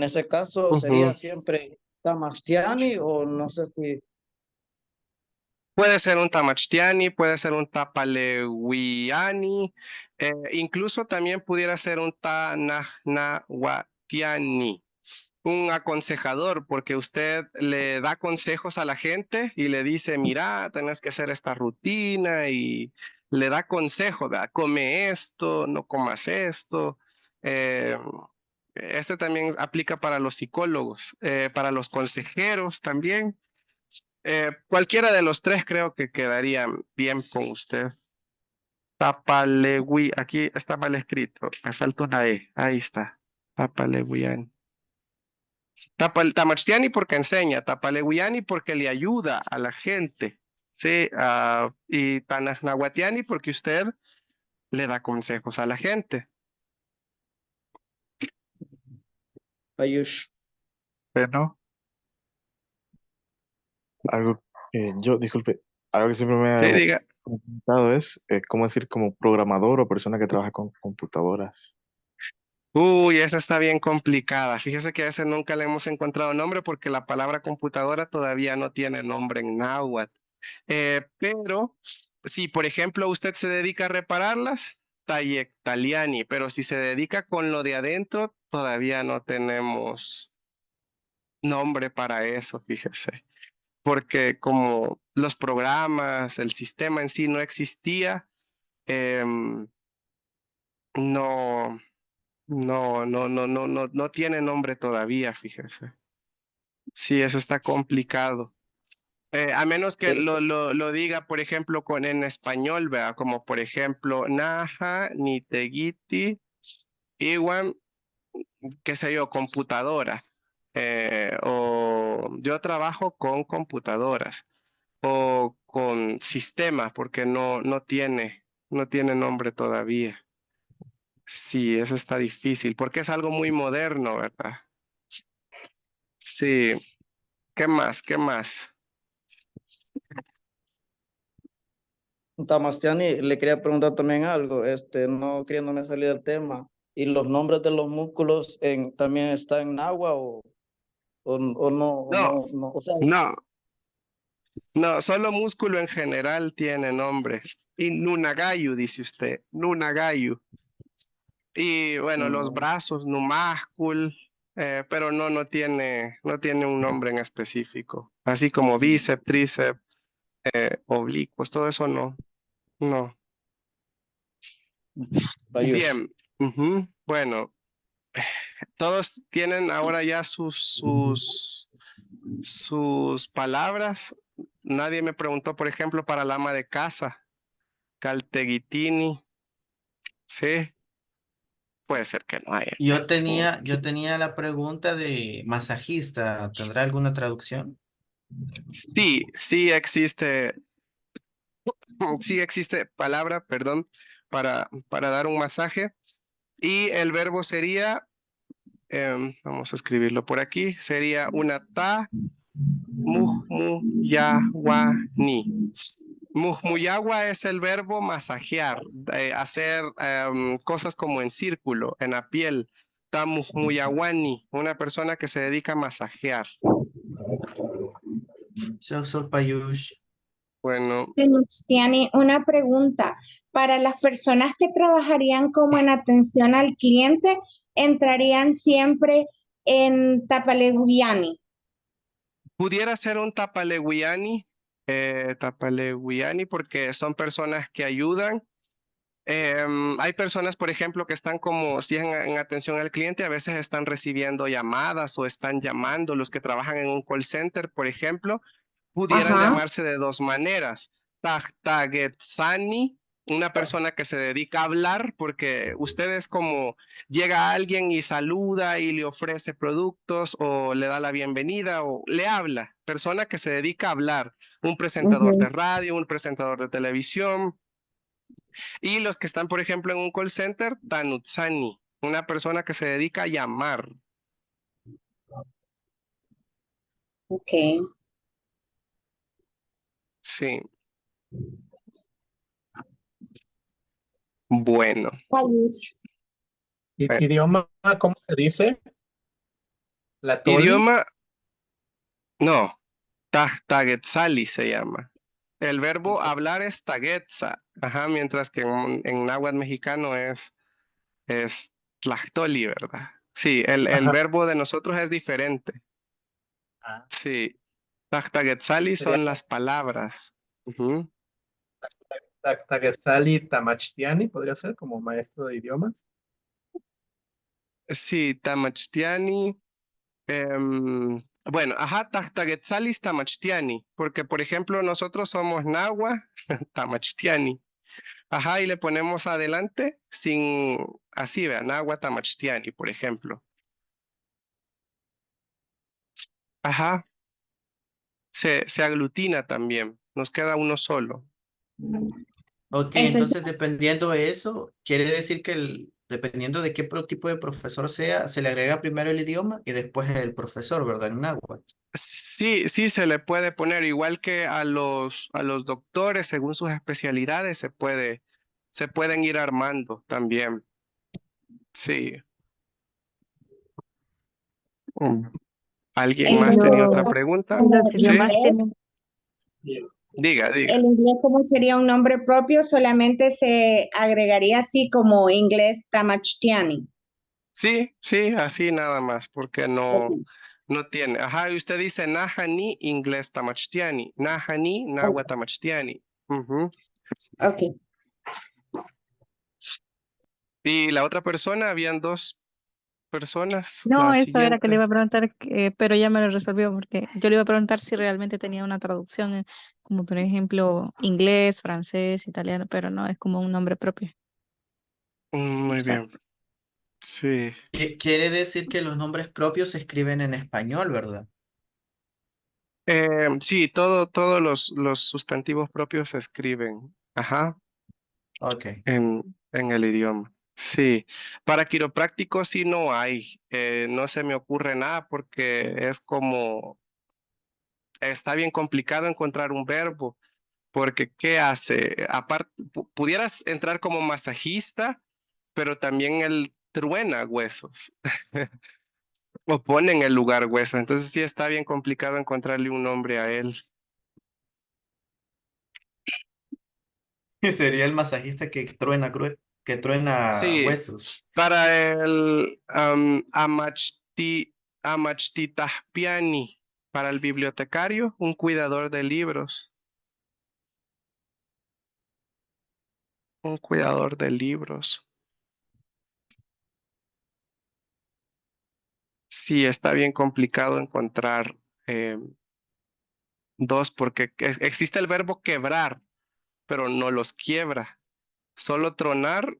ese caso sería ujú. siempre Tamastiani o no sé si Puede ser un tamachtiani, puede ser un tapalewiani, incluso también pudiera ser un tanahnahuatiani, un aconsejador, porque usted le da consejos a la gente y le dice, mira, tenés que hacer esta rutina y le da consejo, ¿verdad? Come esto, no comas esto. Eh, este también aplica para los psicólogos, para los consejeros también. Cualquiera de los tres creo que quedaría bien con usted. Tapalewi, aquí está mal escrito, me falta una E, ahí está. Tapalewiani. Tamachtiani porque enseña, Tapalewiani porque le ayuda a la gente, ¿sí? Y Tanahnahuatiani porque usted le da consejos a la gente. Ayush. Bueno, algo disculpe, algo que siempre me Sí, ha diga. preguntado es cómo decir como programador o persona que trabaja con computadoras. Uy, esa está bien complicada. Fíjese que a ese nunca le hemos encontrado nombre porque la palabra computadora todavía no tiene nombre en náhuatl. Pero si, por ejemplo, usted se dedica a repararlas, Taliani, pero si se dedica con lo de adentro, todavía no tenemos nombre para eso, fíjese. Porque como los programas, el sistema en sí no existía, em, no, no tiene nombre todavía, fíjese. Sí, eso está complicado. A menos que lo diga, por ejemplo, en español, vea, como por ejemplo, Naja, Niteguiti, Iwan, qué sé yo, computadora. O yo trabajo con computadoras o con sistemas, porque no tiene nombre todavía. Sí, eso está difícil, porque es algo muy moderno, ¿verdad? Sí, ¿qué más? ¿Qué más? Tamastiani, le quería preguntar también algo, no queriéndome salir del tema. ¿Y los nombres de los músculos también están en agua o no, No, no, o sea, no, no, solo músculo en general tiene nombre. Y Nunagayu, dice usted, Nunagayu. Y bueno, los no, brazos, Numáscul, pero no tiene un nombre en específico. Así como bíceps, tríceps, oblicuos, todo eso no, no. Ayush. Bien, ujú. Bueno, todos tienen ahora ya sus palabras. Nadie me preguntó, por ejemplo, para la ama de casa, calteguitini, sí, puede ser que no haya. Yo tenía la pregunta de masajista. ¿Tendrá alguna traducción? Sí, sí existe palabra, perdón, para dar un masaje. Y el verbo sería, vamos a escribirlo por aquí, sería una ta muhmuyawani. Muhmuyagua es el verbo masajear, hacer cosas como en círculo, en la piel. Ta muhmuyawani, una persona que se dedica a masajear. Sol Payush. Bueno, Tiene una pregunta. Para las personas que trabajarían como en atención al cliente, ¿entrarían siempre en Tapaleguiani? pudiera ser un tapaleguiani, porque son personas que ayudan. Hay personas, por ejemplo, que están como, si en atención al cliente, a veces están recibiendo llamadas o están llamando. Los que trabajan en un call center, por ejemplo, pudieran Ajá. llamarse de dos maneras. Tahtagetsani, una persona que se dedica a hablar, porque ustedes como llega alguien y saluda y le ofrece productos o le da la bienvenida o le habla, persona que se dedica a hablar, un presentador Ujú. de radio, un presentador de televisión. Y los que están, por ejemplo, en un call center, tanutsani, una persona que se dedica a llamar. Ok. Sí, bueno. Payush. Bueno. Idioma, ¿cómo se dice? La Toli. Idioma, no, tagetzali se llama. El verbo hablar es tagetza, ajá, mientras que en náhuatl mexicano es tlachtoli, ¿verdad? Sí, el Ajá. verbo de nosotros es diferente. Ah, Sí, tagetzali sería son las palabras. Ujú. Tagesali Tamachtiani, podría ser como maestro de idiomas. Sí, tamachtiani. Bueno, ajá, tagetzalis tamachtiani, porque por ejemplo nosotros somos nahua tamachtiani. Ajá, y le ponemos adelante sin, así vean, nahua tamachtiani, por ejemplo. Ajá, se aglutina también, nos queda uno solo. Ok, Entonces, entonces dependiendo de eso, quiere decir que dependiendo de qué tipo de profesor sea, se le agrega primero el idioma y después el profesor, ¿verdad? En náhuatl. Sí, sí, se le puede poner igual que a los doctores, según sus especialidades, se pueden ir armando también. Sí. Mm. ¿Alguien el más tenía otra nombre pregunta? como Los Sí, idiomas tienen, diga, el diga. inglés como sería un nombre propio, solamente se agregaría así como inglés Tamachtiani. Sí, sí, así nada más, porque Ok, no tiene. Ajá, y usted dice Nahani, inglés tamachtiani. Nahani, ok, náhuatl tamachtiani. Ujú. ok. Y la otra persona, habían dos personas. no, La eso era que le siguiente. iba a preguntar, pero ya me lo resolvió porque yo le iba a preguntar si realmente tenía una traducción, como por ejemplo inglés, francés, italiano, pero no, es como un nombre propio. Muy Está. bien. Sí. Quiere decir que los nombres propios se escriben en español, ¿verdad? Sí, todos los sustantivos propios se escriben. Ajá. Ok. En el idioma. Sí, para quiropráctico sí no hay, no se me ocurre nada porque es como, está bien complicado encontrar un verbo, porque ¿qué hace? Aparte, pudieras entrar como masajista, pero también él truena huesos o pone en el lugar huesos, entonces sí está bien complicado encontrarle un nombre a él. Sería el masajista que truena, que truena Sí, huesos. para el Amachtitahpiani, para el bibliotecario, un cuidador de libros, un cuidador de libros. Sí, está bien complicado encontrar dos porque existe el verbo quebrar, pero no los quiebra. Solo tronar,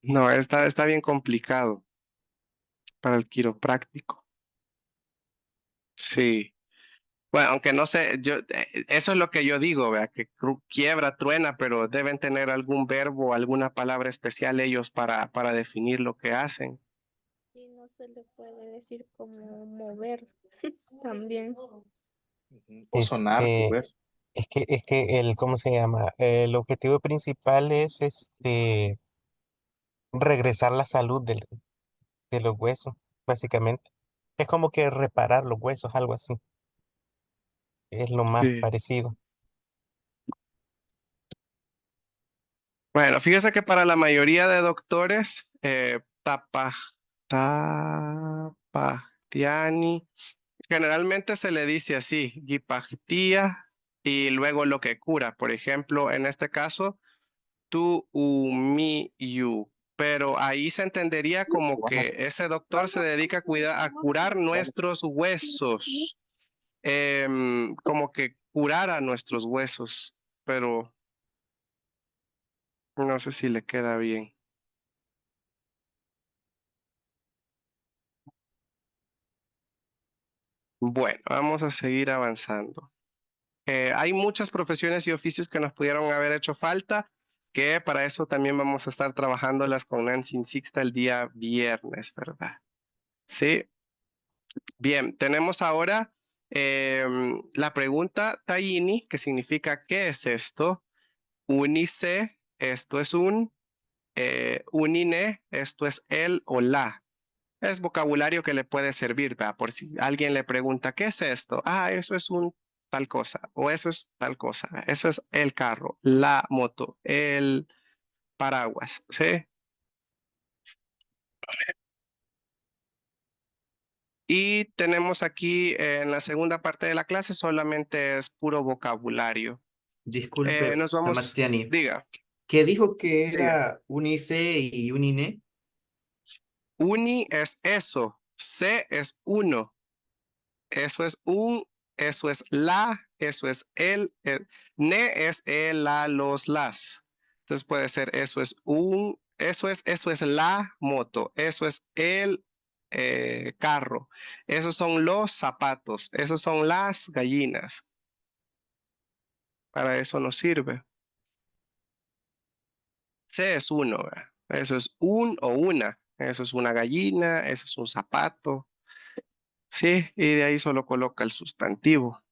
no, está bien complicado para el quiropráctico. Sí. Bueno, aunque no sé, eso es lo que yo digo, vea, que quiebra, truena, pero deben tener algún verbo, alguna palabra especial ellos para definir lo que hacen. Y no se le puede decir como mover también. O sonar, tal Este, vez. es que ¿cómo se llama? El objetivo principal es regresar la salud de los huesos, básicamente. Es como que reparar los huesos, algo así. Es lo más Sí. parecido. Bueno, fíjese que para la mayoría de doctores, tapatiani, generalmente se le dice así, gipactía y luego lo que cura. Por ejemplo, en este caso, tu umiyu. Pero ahí se entendería como que ese doctor se dedica a curar nuestros huesos, como que curar a nuestros huesos, pero no sé si le queda bien. Bueno, vamos a seguir avanzando. Hay muchas profesiones y oficios que nos pudieron haber hecho falta, que para eso también vamos a estar trabajándolas con Nancy Sixta el día viernes, ¿verdad? Sí. Bien, tenemos ahora la pregunta Taini, que significa ¿qué es esto? Unice, esto es unine, esto es el o la. Es vocabulario que le puede servir, ¿verdad? Por si alguien le pregunta, ¿qué es esto? Ah, eso es un tal cosa, o eso es tal cosa. Eso es el carro, la moto, el paraguas, ¿sí? Y tenemos aquí en la segunda parte de la clase solamente es puro vocabulario. Disculpe, Nos vamos, Marciani, diga, ¿qué dijo que diga. era unice y unine? Uni es eso, C es uno, eso es un, eso es la, eso es el, ne es el, la, los, las. Entonces puede ser eso es un, eso es la moto, eso es el carro, esos son los zapatos, esos son las gallinas. Para eso nos sirve. C es uno, ¿verdad? Eso es un o una, eso es una gallina, eso es un zapato. Sí, y de ahí solo coloca el sustantivo.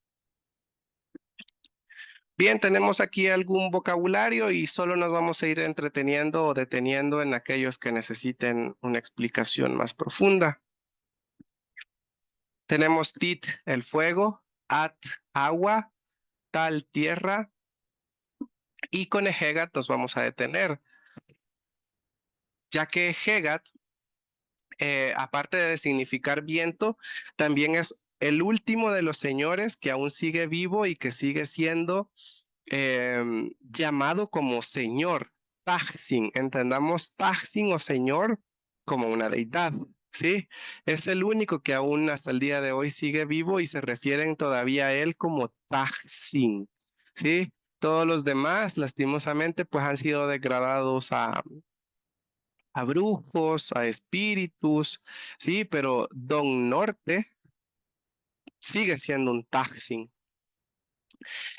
Bien, tenemos aquí algún vocabulario y solo nos vamos a ir entreteniendo o deteniendo en aquellos que necesiten una explicación más profunda. Tenemos tit, el fuego, at, agua, tal, tierra, y con ejegat nos vamos a detener, ya que ejegat, aparte de significar viento, también es el último de los señores que aún sigue vivo y que sigue siendo llamado como señor, Tajsin. Entendamos Tajsin o señor como una deidad, ¿sí? Es el único que aún hasta el día de hoy sigue vivo y se refieren todavía a él como Tajsin, ¿sí? Todos los demás, lastimosamente, pues han sido degradados a brujos, a espíritus, ¿sí? Pero Don Norte sigue siendo un Tajsin.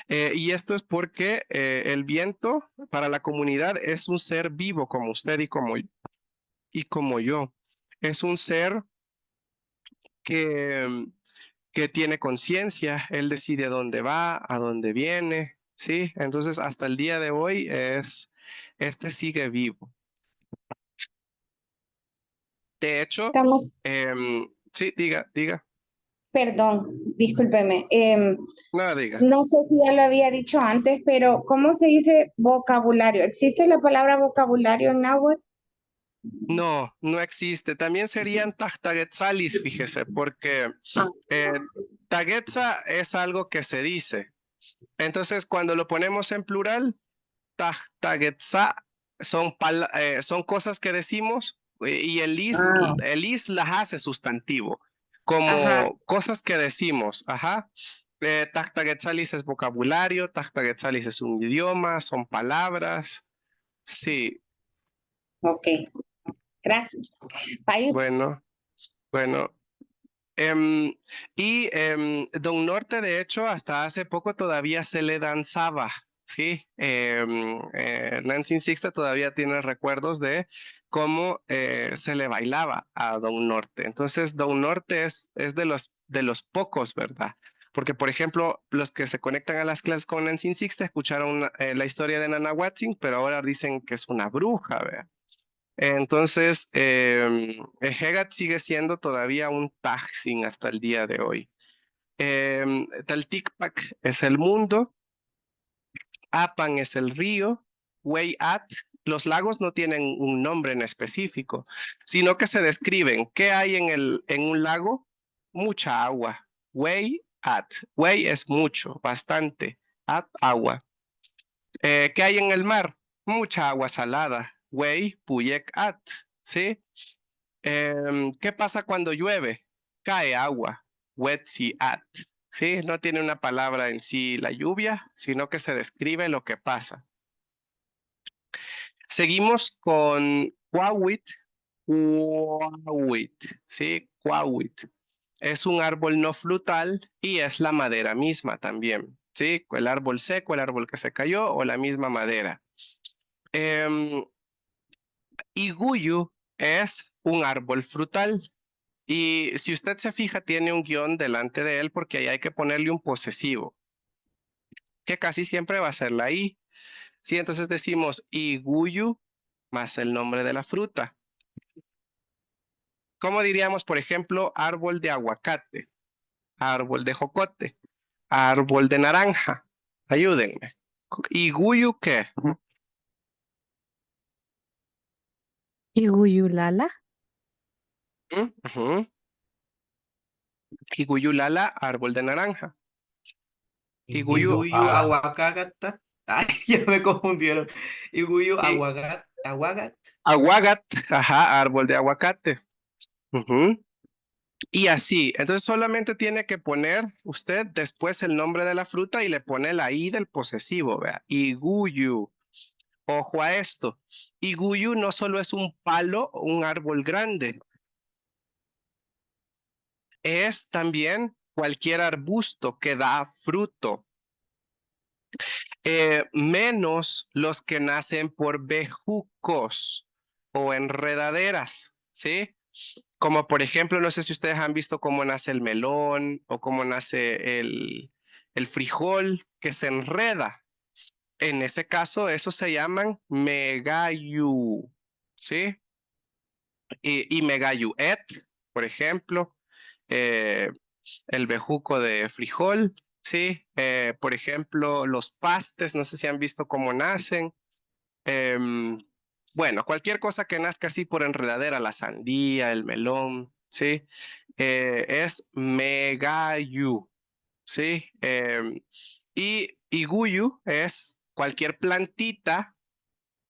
Y esto es porque el viento para la comunidad es un ser vivo como usted y como yo. Es un ser que, que tiene conciencia, él decide a dónde va, a dónde viene, ¿sí? Entonces, hasta el día de hoy este sigue vivo. De hecho, Estamos, sí, diga, perdón, discúlpeme. no diga. No sé si ya lo había dicho antes, pero ¿cómo se dice vocabulario? ¿Existe la palabra vocabulario en náhuatl? No, no existe. También serían Tachtagetzalis, fíjese, porque eh, Tagetza es algo que se dice. Entonces, cuando lo ponemos en plural, Tachtagetza son cosas que decimos, Y Ah, el is las hace sustantivo, ajá. como cosas que decimos, ajá. Tactaquetzalis es vocabulario, Tactaquetzalis es un idioma, son palabras. Sí, Ok. Gracias. País. bueno, bueno. Don Norte, de hecho, hasta hace poco todavía se le danzaba, ¿sí? Nancy Sixta todavía tiene recuerdos de cómo se le bailaba a Don Norte. Entonces, Don Norte es de los pocos, ¿verdad? Porque, por ejemplo, los que se conectan a las clases con Nancy Sixta escucharon la historia de Nana Watson, pero ahora dicen que es una bruja, ¿verdad? Entonces, Hegat sigue siendo todavía un Tajsin hasta el día de hoy. Talticpac es el mundo, Apan es el río, Weiat, los lagos no tienen un nombre en específico, sino que se describen qué hay en un lago, mucha agua. Weiat, Wei es mucho, bastante, At agua. ¿Qué hay en el mar? Mucha agua salada. Wei Puyek At, ¿sí? ¿Qué pasa cuando llueve? Cae agua. At, ¿sí? No tiene una palabra en sí la lluvia, sino que se describe lo que pasa. Seguimos con Quawit. Quawit, ¿sí? Quawit. Es un árbol no frutal y es la madera misma también, ¿sí? El árbol seco, el árbol que se cayó o la misma madera. Iguyu es un árbol frutal. Y si usted se fija, tiene un guión delante de él porque ahí hay que ponerle un posesivo, que casi siempre va a ser la I. Sí, entonces decimos iguyu más el nombre de la fruta. ¿Cómo diríamos, por ejemplo, árbol de aguacate, árbol de jocote, árbol de naranja? Ayúdenme. ¿Iguyu qué? Iguyulala. Ujú. Iguyu lala, árbol de naranja. Iguyu Iguyu aguacagata. Ay, ya me confundieron. Iguyu y aguagat. aguagat, ajá, árbol de aguacate. Ujú. Y así, entonces solamente tiene que poner usted después el nombre de la fruta y le pone la I del posesivo, vea. Iguyu. Ojo a esto. Iguyu no solo es un palo o un árbol grande, es también cualquier arbusto que da fruto, menos los que nacen por bejucos o enredaderas, ¿sí? Como por ejemplo, no sé si ustedes han visto cómo nace el melón o cómo nace el frijol que se enreda. En ese caso, esos se llaman megayu, ¿sí? Y megayuet, por ejemplo, eh, el bejuco de frijol, ¿sí? Por ejemplo, los pastes, no sé si han visto cómo nacen. Em, bueno, cualquier cosa que nazca así por enredadera, la sandía, el melón, ¿sí? Es megayu, ¿sí? Y iguyu es cualquier plantita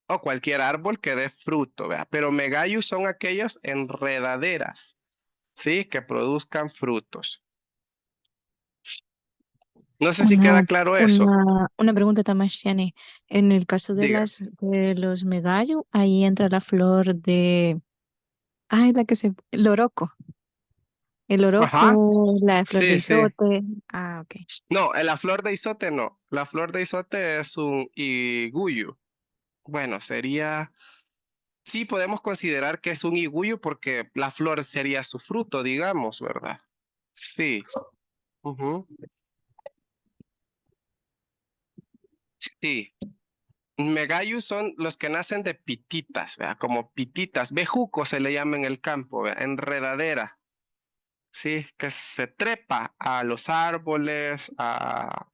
o cualquier árbol que dé fruto, ¿vea? Pero megayu son aquellos enredaderas, ¿sí? Que produzcan frutos. No sé si queda Una, claro eso. una pregunta, Tamashani. En el caso de Diga. de los megallo, ahí entra la flor de, ay, el oroco. El Ajá, oroco, la flor de sí, sí. isote. Ah, ok. No, la flor de isote no. La flor de isote es un iguyu. Bueno, sería, sí podemos considerar que es un iguyu porque la flor sería su fruto, digamos, ¿verdad? Sí. Ujú. Sí. Megayus son los que nacen de pititas, ¿verdad? Como pititas. Bejuco se le llama en el campo, ¿verdad? Enredadera. Sí, que se trepa a los árboles, a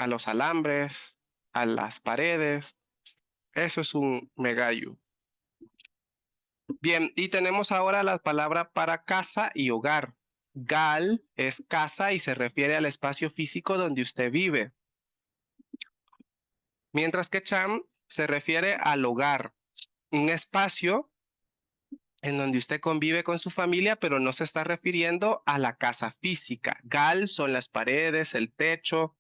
los alambres, a las paredes. Eso es un megayu. Bien, y tenemos ahora la palabra para casa y hogar. Gal es casa y se refiere al espacio físico donde usted vive, mientras que cham se refiere al hogar, un espacio en donde usted convive con su familia, pero no se está refiriendo a la casa física. Gal son las paredes, el techo.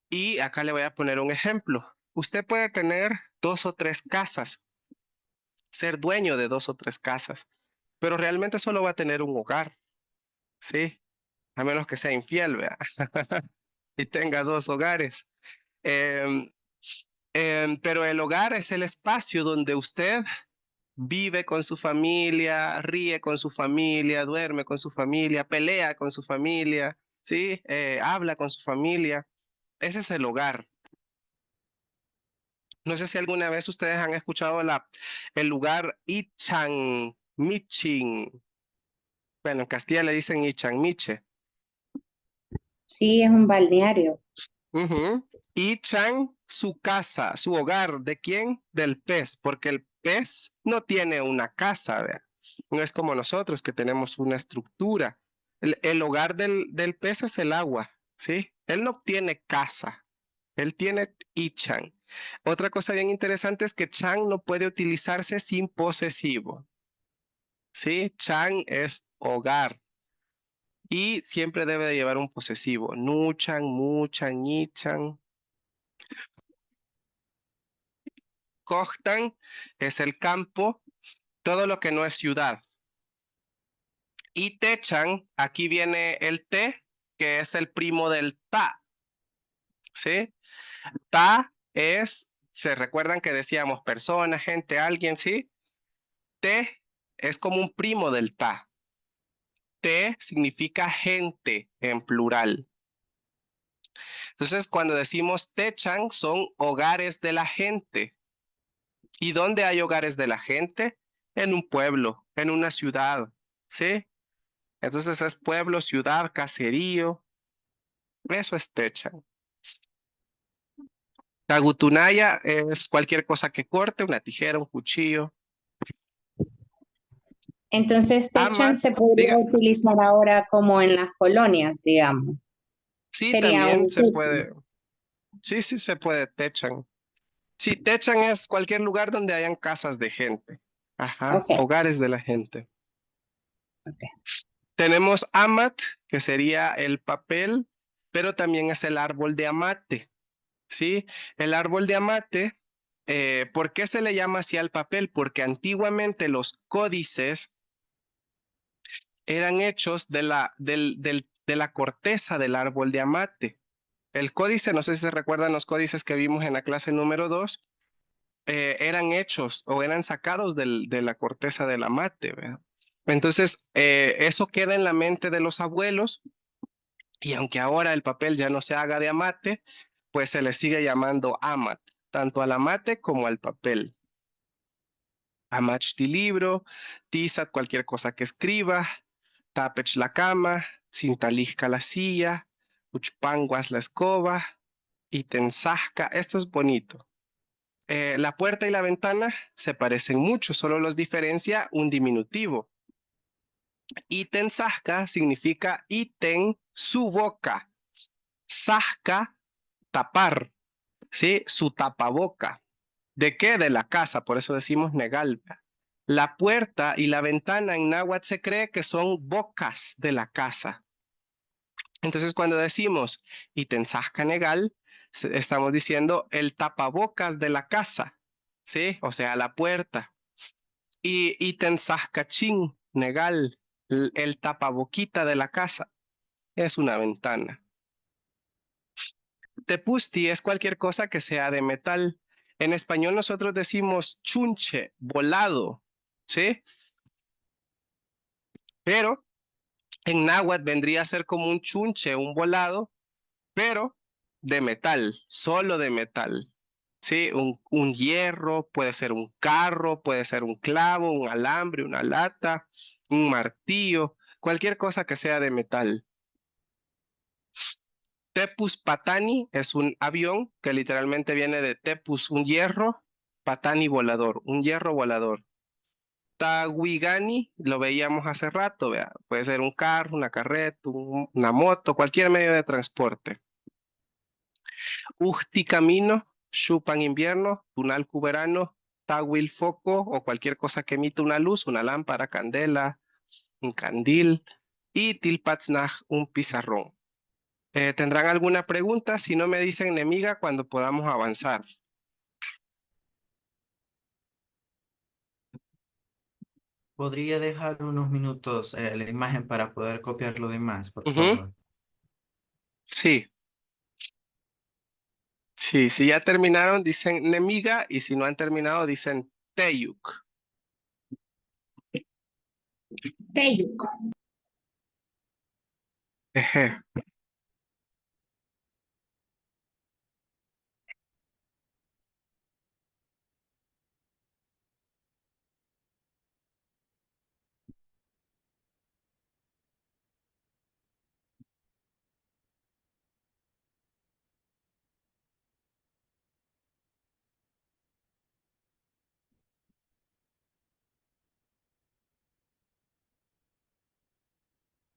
Y acá le voy a poner un ejemplo. Usted puede tener 2 o 3 casas, ser dueño de 2 o 3 casas, pero realmente solo va a tener un hogar, ¿sí? A menos que sea infiel, ¿vea? Y tenga 2 hogares. Em, pero el hogar es el espacio donde usted vive con su familia, ríe con su familia, duerme con su familia, pelea con su familia, ¿sí? Habla con su familia. Ese es el hogar. No sé si alguna vez ustedes han escuchado el lugar Ichan Michin. Bueno, en Castilla le dicen Ichan Miche. Sí, es un balneario. Ujú. Ichan, su casa, su hogar. ¿De quién? Del pez, porque el pez no tiene una casa, ¿vea? No es como nosotros que tenemos una estructura. El hogar del pez es el agua, ¿sí? Él no tiene casa, él tiene Ichan. Otra cosa bien interesante es que Chan no puede utilizarse sin posesivo, ¿sí? Chan es hogar y siempre debe de llevar un posesivo. Nuchan, muchan, ichan. Kohtan es el campo, todo lo que no es ciudad. Y Techan, aquí viene el Te, que es el primo del Ta, ¿sí? Ta se recuerdan que decíamos persona, gente, alguien, ¿sí? Te es como un primo del Ta. Te significa gente en plural. Entonces, cuando decimos Techan, son hogares de la gente. ¿Y dónde hay hogares de la gente? En un pueblo, en una ciudad, ¿sí? Entonces es pueblo, ciudad, caserío. Eso es Techan. Tagutunaya es cualquier cosa que corte, una tijera, un cuchillo. Entonces, Techan Amat, se podría diga, utilizar ahora como en las colonias, digamos. sí, Sería también un se techo. puede. Sí, sí se puede, Techan. Sí, Techan es cualquier lugar donde hayan casas de gente. Ajá, Ok, hogares de la gente. ok. Tenemos Amat, que sería el papel, pero también es el árbol de amate, ¿sí? El árbol de amate, ¿por qué se le llama así al papel? Porque antiguamente los códices eran hechos de la corteza del árbol de amate. El códice, no sé si se recuerdan los códices que vimos en la clase número 2, eran hechos o eran sacados de la corteza del amate, ¿verdad? Entonces, eso queda en la mente de los abuelos y aunque ahora el papel ya no se haga de amate, pues se le sigue llamando amat, tanto al amate como al papel. Amach libro, tizat cualquier cosa que escriba, tapech la cama, cintalijca la silla, uchpanguas la escoba, y tensajca, esto es bonito. La puerta y la ventana se parecen mucho, solo los diferencia un diminutivo. Iten sahka significa iten su boca. Sahka, tapar, ¿sí? Su tapaboca. ¿De qué? De la casa, por eso decimos negalpa. La puerta y la ventana en náhuatl se cree que son bocas de la casa. Entonces, cuando decimos iten sahka negal, estamos diciendo el tapabocas de la casa, ¿sí? O sea, la puerta. Y iten sahka chin negal, el tapaboquita de la casa, es una ventana. Tepusti es cualquier cosa que sea de metal. En español nosotros decimos chunche, volado, ¿sí? Pero en náhuatl vendría a ser como un chunche, un volado, pero de metal, solo de metal. Sí, un hierro, puede ser un carro, puede ser un clavo, un alambre, una lata, un martillo, cualquier cosa que sea de metal. Tepus patani es un avión que literalmente viene de tepus, un hierro, patani volador, un hierro volador. Tawigani, lo veíamos hace rato, ¿vea? Puede ser un carro, una carreta, una moto, cualquier medio de transporte. Ujti camino, chupan invierno, tunalcu verano, tawil, foco o cualquier cosa que emita una luz, una lámpara, candela, un candil, y tilpatznaj, un pizarrón. ¿Tendrán alguna pregunta? Si no me dicen nemiga cuando podamos avanzar. ¿Podría dejar unos minutos la imagen para poder copiar lo demás, por Ujú. favor? Sí, sí, si ya terminaron dicen nemiga y si no han terminado dicen teyuk. Teyuk. Eje.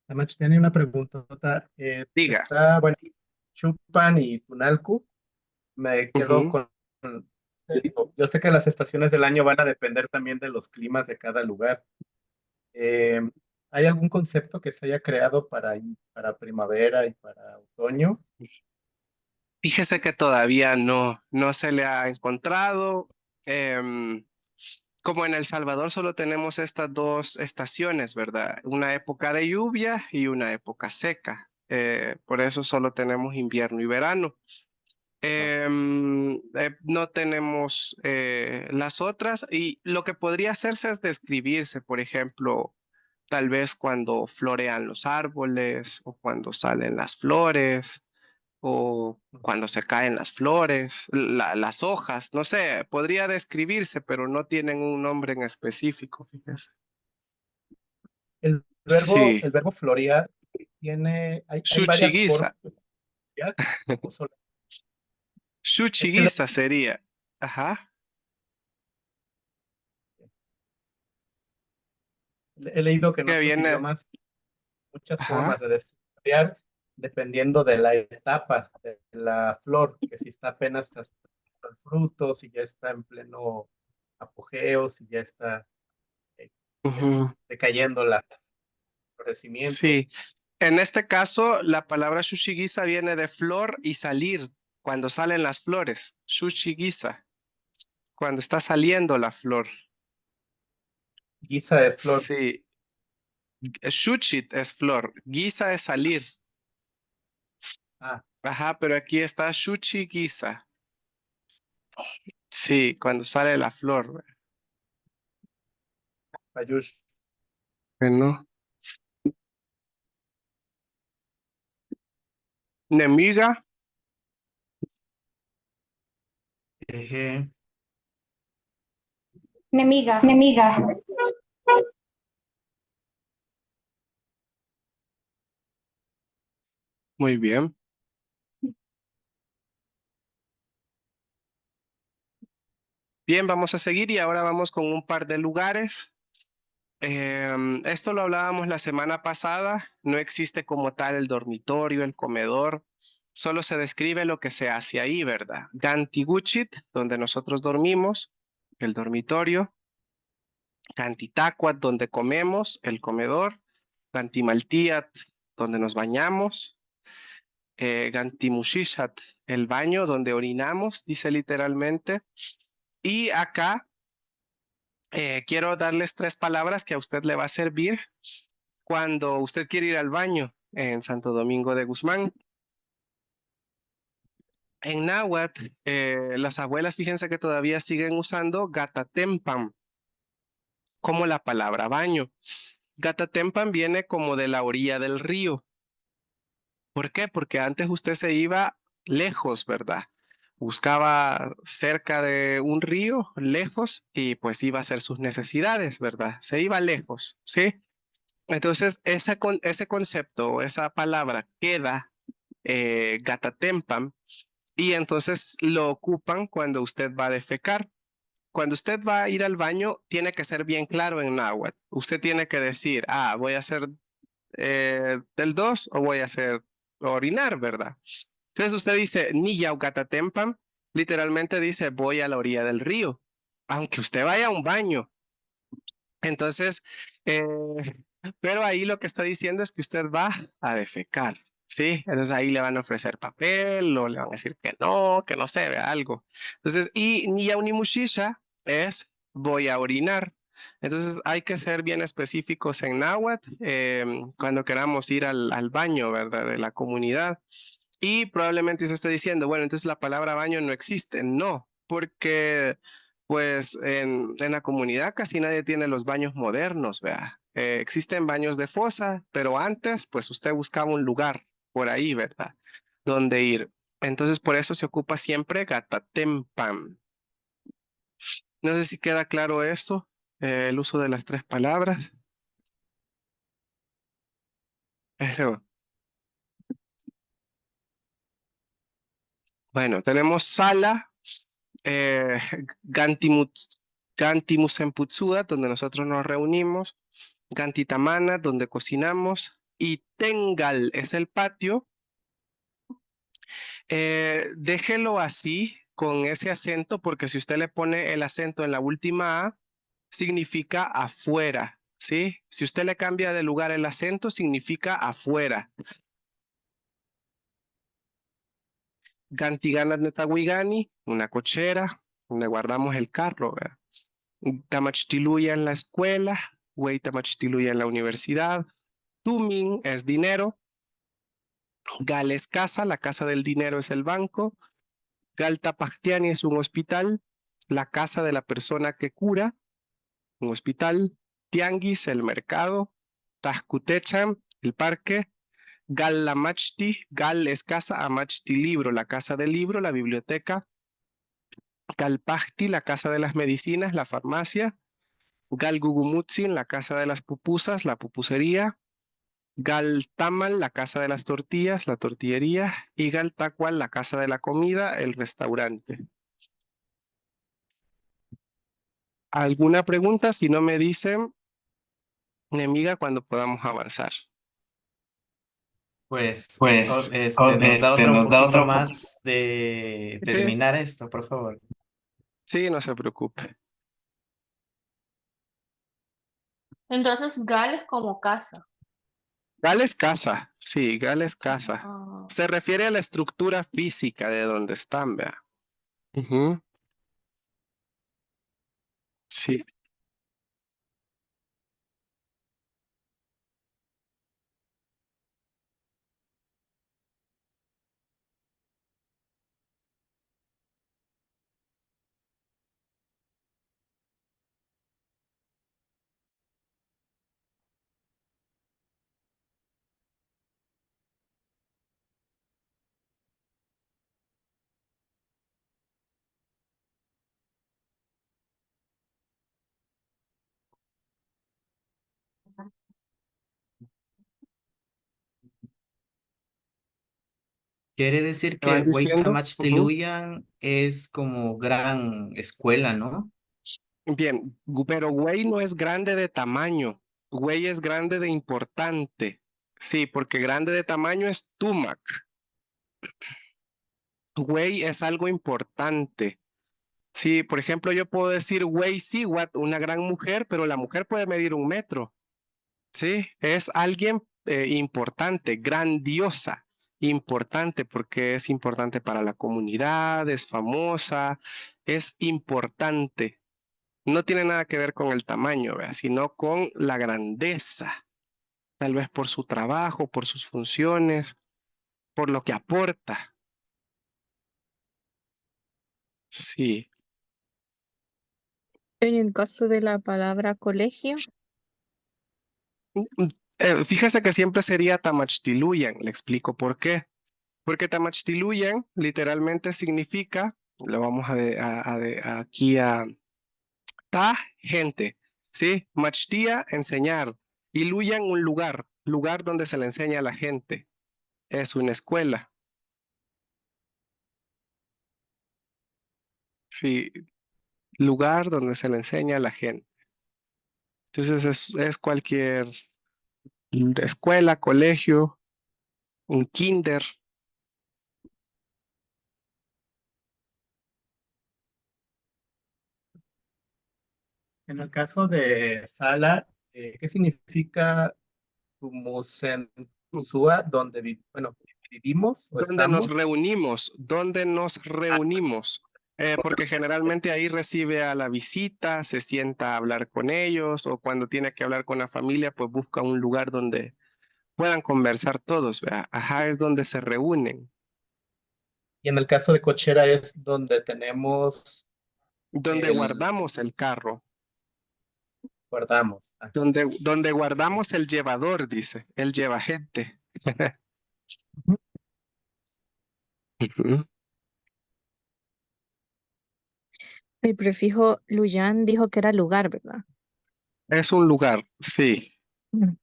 Además, tiene una pregunta. Diga. Está, bueno, Chupan y Tunalcu. Me quedo Ujú. con, digo, yo sé que las estaciones del año van a depender también de los climas de cada lugar. Eh, ¿Hay algún concepto que se haya creado para primavera y para otoño? Fíjese que todavía no se le ha encontrado. Como en El Salvador solo tenemos estas dos estaciones, ¿verdad? Una época de lluvia y una época seca. Por eso solo tenemos invierno y verano. No tenemos las otras y lo que podría hacerse es describirse, por ejemplo, tal vez cuando florean los árboles o cuando salen las flores o cuando se caen las flores, las hojas, no sé, podría describirse, pero no tienen un nombre en específico, fíjese. Sí, El verbo florear hay varias Shuchiguisa. formas de florear, o solo- es que Shuchiguisa sería. Ajá. he leído que en Que otros viene. idiomas muchas formas Ajá. de desarrollar dependiendo de la etapa de la flor, que si está apenas hasta el fruto, si ya está en pleno apogeo, si ya está eh, Ujú. decayendo el florecimiento. Sí. En este caso, la palabra shushigisa viene de flor y salir, cuando salen las flores. Shushigisa, cuando está saliendo la flor. Guisa es flor. Sí. Shuchit es flor, guisa es salir. Ah, Ajá, pero aquí está shuchigisa. Sí, cuando sale la flor. Payush. Bueno. Nemiga. Eje. Nemiga. Muy bien. Bien, vamos a seguir y ahora vamos con un par de lugares. Esto lo hablábamos la semana pasada. No existe como tal el dormitorio, el comedor. Solo se describe lo que se hace ahí, ¿verdad? Gantiguchit, donde nosotros dormimos, el dormitorio. Gantitacuat, donde comemos, el comedor. Gantimaltiat, donde nos bañamos. Gantimushishat, el baño donde orinamos, dice literalmente. Y acá quiero darles 3 palabras que a usted le va a servir cuando usted quiere ir al baño en Santo Domingo de Guzmán. En náhuatl, las abuelas, fíjense que todavía siguen usando gatatempam como la palabra baño. Gatatempam viene como de la orilla del río. ¿Por qué? Porque antes usted se iba lejos, ¿verdad? Buscaba cerca de un río, lejos, y pues iba a hacer sus necesidades, ¿verdad? Se iba lejos, ¿sí? Entonces, ese concepto, esa palabra queda gatatempam, y entonces lo ocupan cuando usted va a defecar. Cuando usted va a ir al baño, tiene que ser bien claro en náhuatl. Usted tiene que decir, voy a hacer del 2 o voy a hacer orinar, ¿verdad? Entonces usted dice, ni yaugatatempam, literalmente dice, voy a la orilla del río. aunque usted vaya a un baño. Entonces, eh, pero ahí lo que está diciendo es que usted va a defecar, ¿sí? Entonces ahí le van a ofrecer papel o le van a decir que no se ve algo. Entonces, y Niyaunimushisha es voy a orinar. Entonces hay que ser bien específicos en náhuatl cuando queramos ir al baño, ¿verdad? De la comunidad. Y probablemente usted esté diciendo, bueno, entonces la palabra baño no existe. No, porque pues en la comunidad casi nadie tiene los baños modernos, vea. Existen baños de fosa, pero antes pues usted buscaba un lugar por ahí, ¿verdad? Donde ir. Entonces por eso se ocupa siempre gatatempam. No sé si queda claro eso, el uso de las tres palabras. Pero, bueno, tenemos sala, eh, Gantimusemputsuda, donde nosotros nos reunimos, Gantitamana, donde cocinamos, y Tengal es el patio. Déjelo así, con ese acento, porque si usted le pone el acento en la última A, significa afuera, ¿sí? Si usted le cambia de lugar el acento, significa afuera. Gantigana Netawigani, una cochera, donde guardamos el carro, ¿verdad? Tamachtiluya en la escuela, Güey Tamachtiluya en la universidad. Tumin es dinero. Gal es casa, la casa del dinero es el banco. Galtapachtiani es un hospital, la casa de la persona que cura, un hospital. Tianguis, el mercado. Tascutecham, el parque. Galamachti, Gal es casa, Amachti libro, la casa del libro, la biblioteca. Galpachti, la casa de las medicinas, la farmacia. Galgugumutzin, la casa de las pupusas, la pupusería. Galtamal, la casa de las tortillas, la tortillería. Y Galtacual, la casa de la comida, el restaurante. ¿Alguna pregunta? Si no me dicen, Nemiga, cuando podamos avanzar. Pues, Pues, nos da otra un nos da poquito otro más de Sí, terminar esto, por favor. sí, no se preocupe. Entonces, Gal es como casa. Gal es casa, sí, Gal es casa. Ah, Se refiere a la estructura física de donde están, vea. Ujú, sí. Quiere decir ¿Me van que diciendo? Ujú. Huaytamachtiluyan es como gran escuela, ¿no? Bien, pero güey no es grande de tamaño. Güey es grande de importante. Sí, porque grande de tamaño es Tumac. Güey es algo importante. Sí, por ejemplo, yo puedo decir Wei Siwat, una gran mujer, pero la mujer puede medir 1 metro. Sí, es alguien importante, grandiosa, importante porque es importante para la comunidad, es famosa, es importante. No tiene nada que ver con el tamaño, ¿vea? Sino con la grandeza, tal vez por su trabajo, por sus funciones, por lo que aporta. Sí. En el caso de la palabra colegio, Fíjese que siempre sería Tamachtiluyan, le explico por qué. Porque Tamachtiluyan literalmente significa, lo vamos aquí a ta, gente, ¿sí? Machtia, enseñar, y Luyan, un lugar, lugar donde se le enseña a la gente. Es una escuela, sí, lugar donde se le enseña a la gente. Entonces es cualquier escuela, colegio, un kinder. En el caso de sala, ¿qué significa Tumusen Usua, donde vivimos o ¿Dónde nos estamos? reunimos? ¿Dónde nos reunimos? Porque generalmente ahí recibe a la visita, se sienta a hablar con ellos, o cuando tiene que hablar con la familia, pues busca un lugar donde puedan conversar todos, ¿verdad? Ajá, es donde se reúnen, Y en el caso de cochera es donde tenemos donde el guardamos el carro, guardamos. donde guardamos el llevador, dice, el lleva gente. Ujú. El prefijo Luyan dijo que era lugar, ¿verdad? Es un lugar, sí. Mm.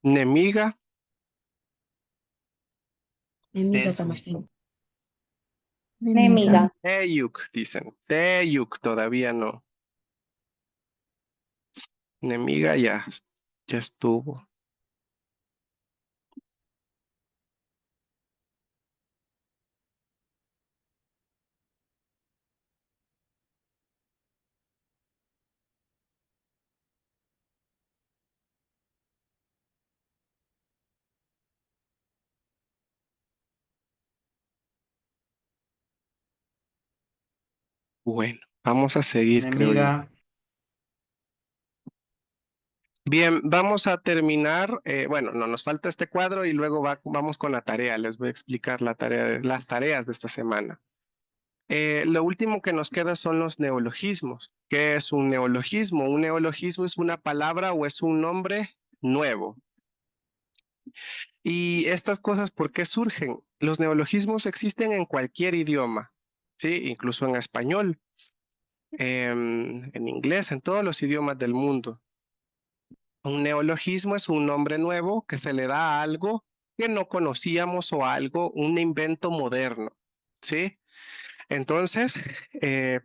Nemiga Eso. Nemiga. Teyuk, dicen. Teyuk todavía no. Nemiga ya estuvo. Bueno, vamos a seguir, creo yo. Enemiga. Bien, vamos a terminar. Bueno, no nos falta este cuadro y luego vamos con la tarea. Les voy a explicar las tareas de esta semana. Lo último que nos queda son los neologismos. ¿Qué es un neologismo? Un neologismo es una palabra o es un nombre nuevo. Y estas cosas, ¿por qué surgen? Los neologismos existen en cualquier idioma, ¿sí? Incluso en español, en inglés, en todos los idiomas del mundo. Un neologismo es un nombre nuevo que se le da a algo que no conocíamos o a algo, un invento moderno, ¿sí? Entonces,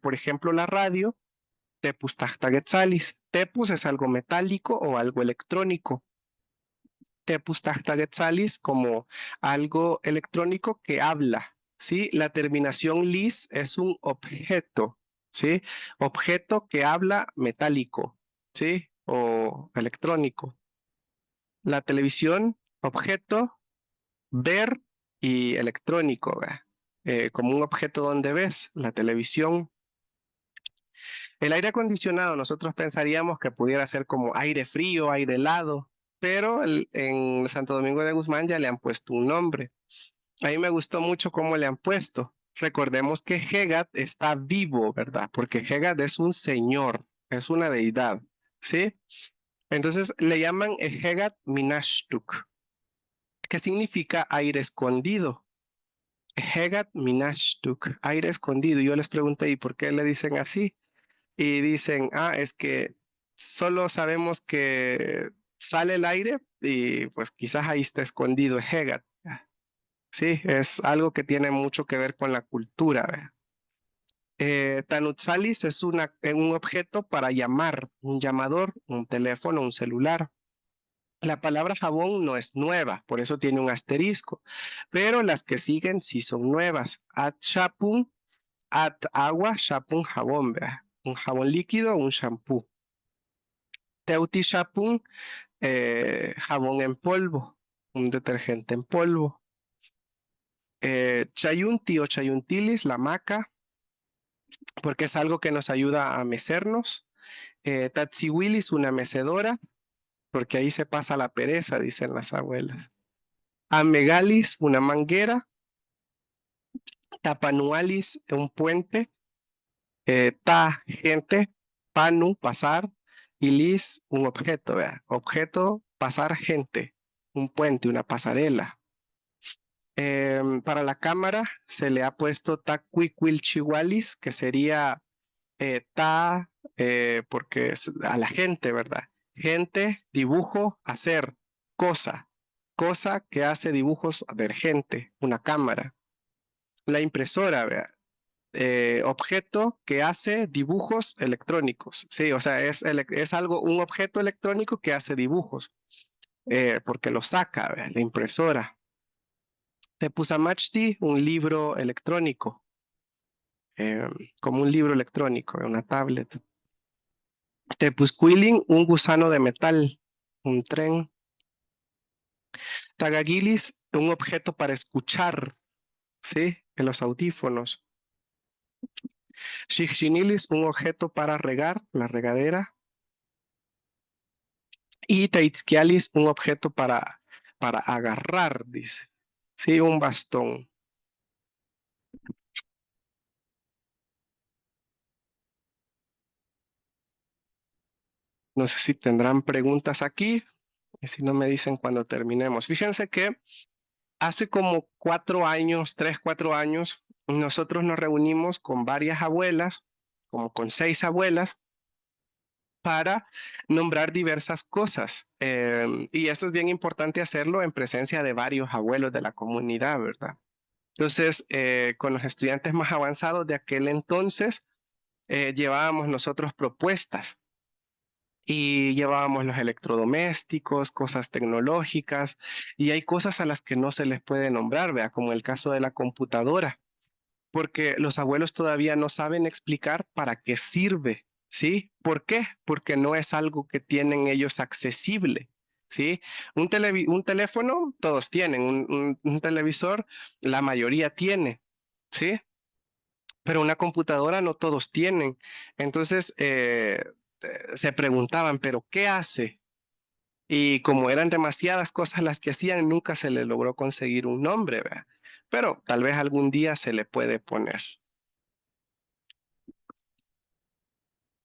por ejemplo, la radio, tepus tachtagetzalis. Tepus es algo metálico o algo electrónico. Tepus tachtagetzalis como algo electrónico que habla, ¿sí? La terminación lis es un objeto, ¿sí? Objeto que habla metálico, ¿sí? O electrónico. La televisión, objeto, ver y electrónico, ¿verdad? Como un objeto donde ves la televisión. El aire acondicionado, nosotros pensaríamos que pudiera ser como aire frío, aire helado, pero en Santo Domingo de Guzmán ya le han puesto un nombre. A mí me gustó mucho cómo le han puesto. Recordemos que Hegat está vivo, ¿verdad? Porque Hegat es un señor, es una deidad, ¿sí? Entonces le llaman Hegat Minashtuk, que significa aire escondido. Hegat Minashtuk, aire escondido. Yo les pregunté, ¿y por qué le dicen así? Y dicen, es que solo sabemos que sale el aire y pues quizás ahí está escondido Hegat. Sí, es algo que tiene mucho que ver con la cultura. ¿Ve? Tanutsalis es un objeto para llamar, un llamador, un teléfono, un celular. La palabra jabón no es nueva, por eso tiene un asterisco, pero las que siguen sí son nuevas. At shapun, at agua, shapun jabón, ¿verdad? Un jabón líquido, un shampoo. Teuti shapun, jabón en polvo, un detergente en polvo. Chayunti o chayuntilis, la maca, porque es algo que nos ayuda a mecernos. Tatsiwilis, una mecedora, porque ahí se pasa la pereza, dicen las abuelas. Amegalis, una manguera. Tapanualis, un puente. Gente. Panu, pasar. Y lis, un objeto, ¿vea? Objeto, pasar gente. Un puente, una pasarela. Para la cámara se le ha puesto taquiquilchihualis, que sería porque es a la gente, ¿verdad? Gente, dibujo, hacer, cosa, cosa que hace dibujos de gente, una cámara. La impresora, ¿verdad? Objeto que hace dibujos electrónicos, sí, o sea, es algo, un objeto electrónico que hace dibujos. porque lo saca, ¿ve? La impresora. Tepusamachti, un libro electrónico, eh, como un libro electrónico, una tablet. Tepuzcuilin, un gusano de metal, un tren. Tagagilis, un objeto para escuchar, ¿sí? En los audífonos. Shixinilis, un objeto para regar, la regadera. Y Teitzquialis, un objeto para agarrar, dice. Sí, un bastón. No sé si tendrán preguntas aquí. Y si no me dicen cuando terminemos. Fíjense que hace como 4 años, 3, 4 años, nosotros nos reunimos con varias abuelas, como con 6 abuelas, para nombrar diversas cosas. Y eso es bien importante hacerlo en presencia de varios abuelos de la comunidad, ¿verdad? Entonces, con los estudiantes más avanzados de aquel entonces, llevábamos nosotros propuestas y llevábamos los electrodomésticos, cosas tecnológicas, y hay cosas a las que no se les puede nombrar, vea, como el caso de la computadora, porque los abuelos todavía no saben explicar para qué sirve, ¿sí? ¿Por qué? Porque no es algo que tienen ellos accesible, ¿sí? Un teléfono, todos tienen, un televisor, la mayoría tiene, ¿sí? Pero una computadora no todos tienen. Entonces, se preguntaban, ¿pero qué hace? Y como eran demasiadas cosas las que hacían, nunca se le logró conseguir un nombre, ¿verdad? Pero tal vez algún día se le puede poner.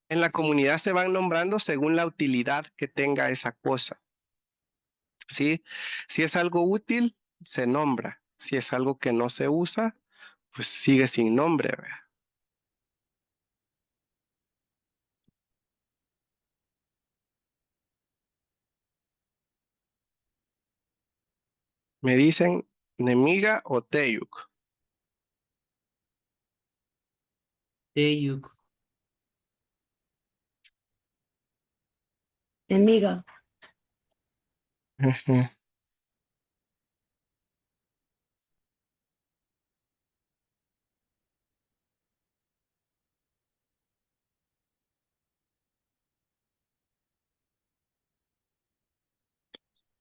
En la comunidad se van nombrando según la utilidad que tenga esa cosa, ¿sí? Si es algo útil, se nombra. Si es algo que no se usa, pues sigue sin nombre, ¿verdad? Me dicen Nemiga o Teyuk. Teyuk. Amiga, Ujú.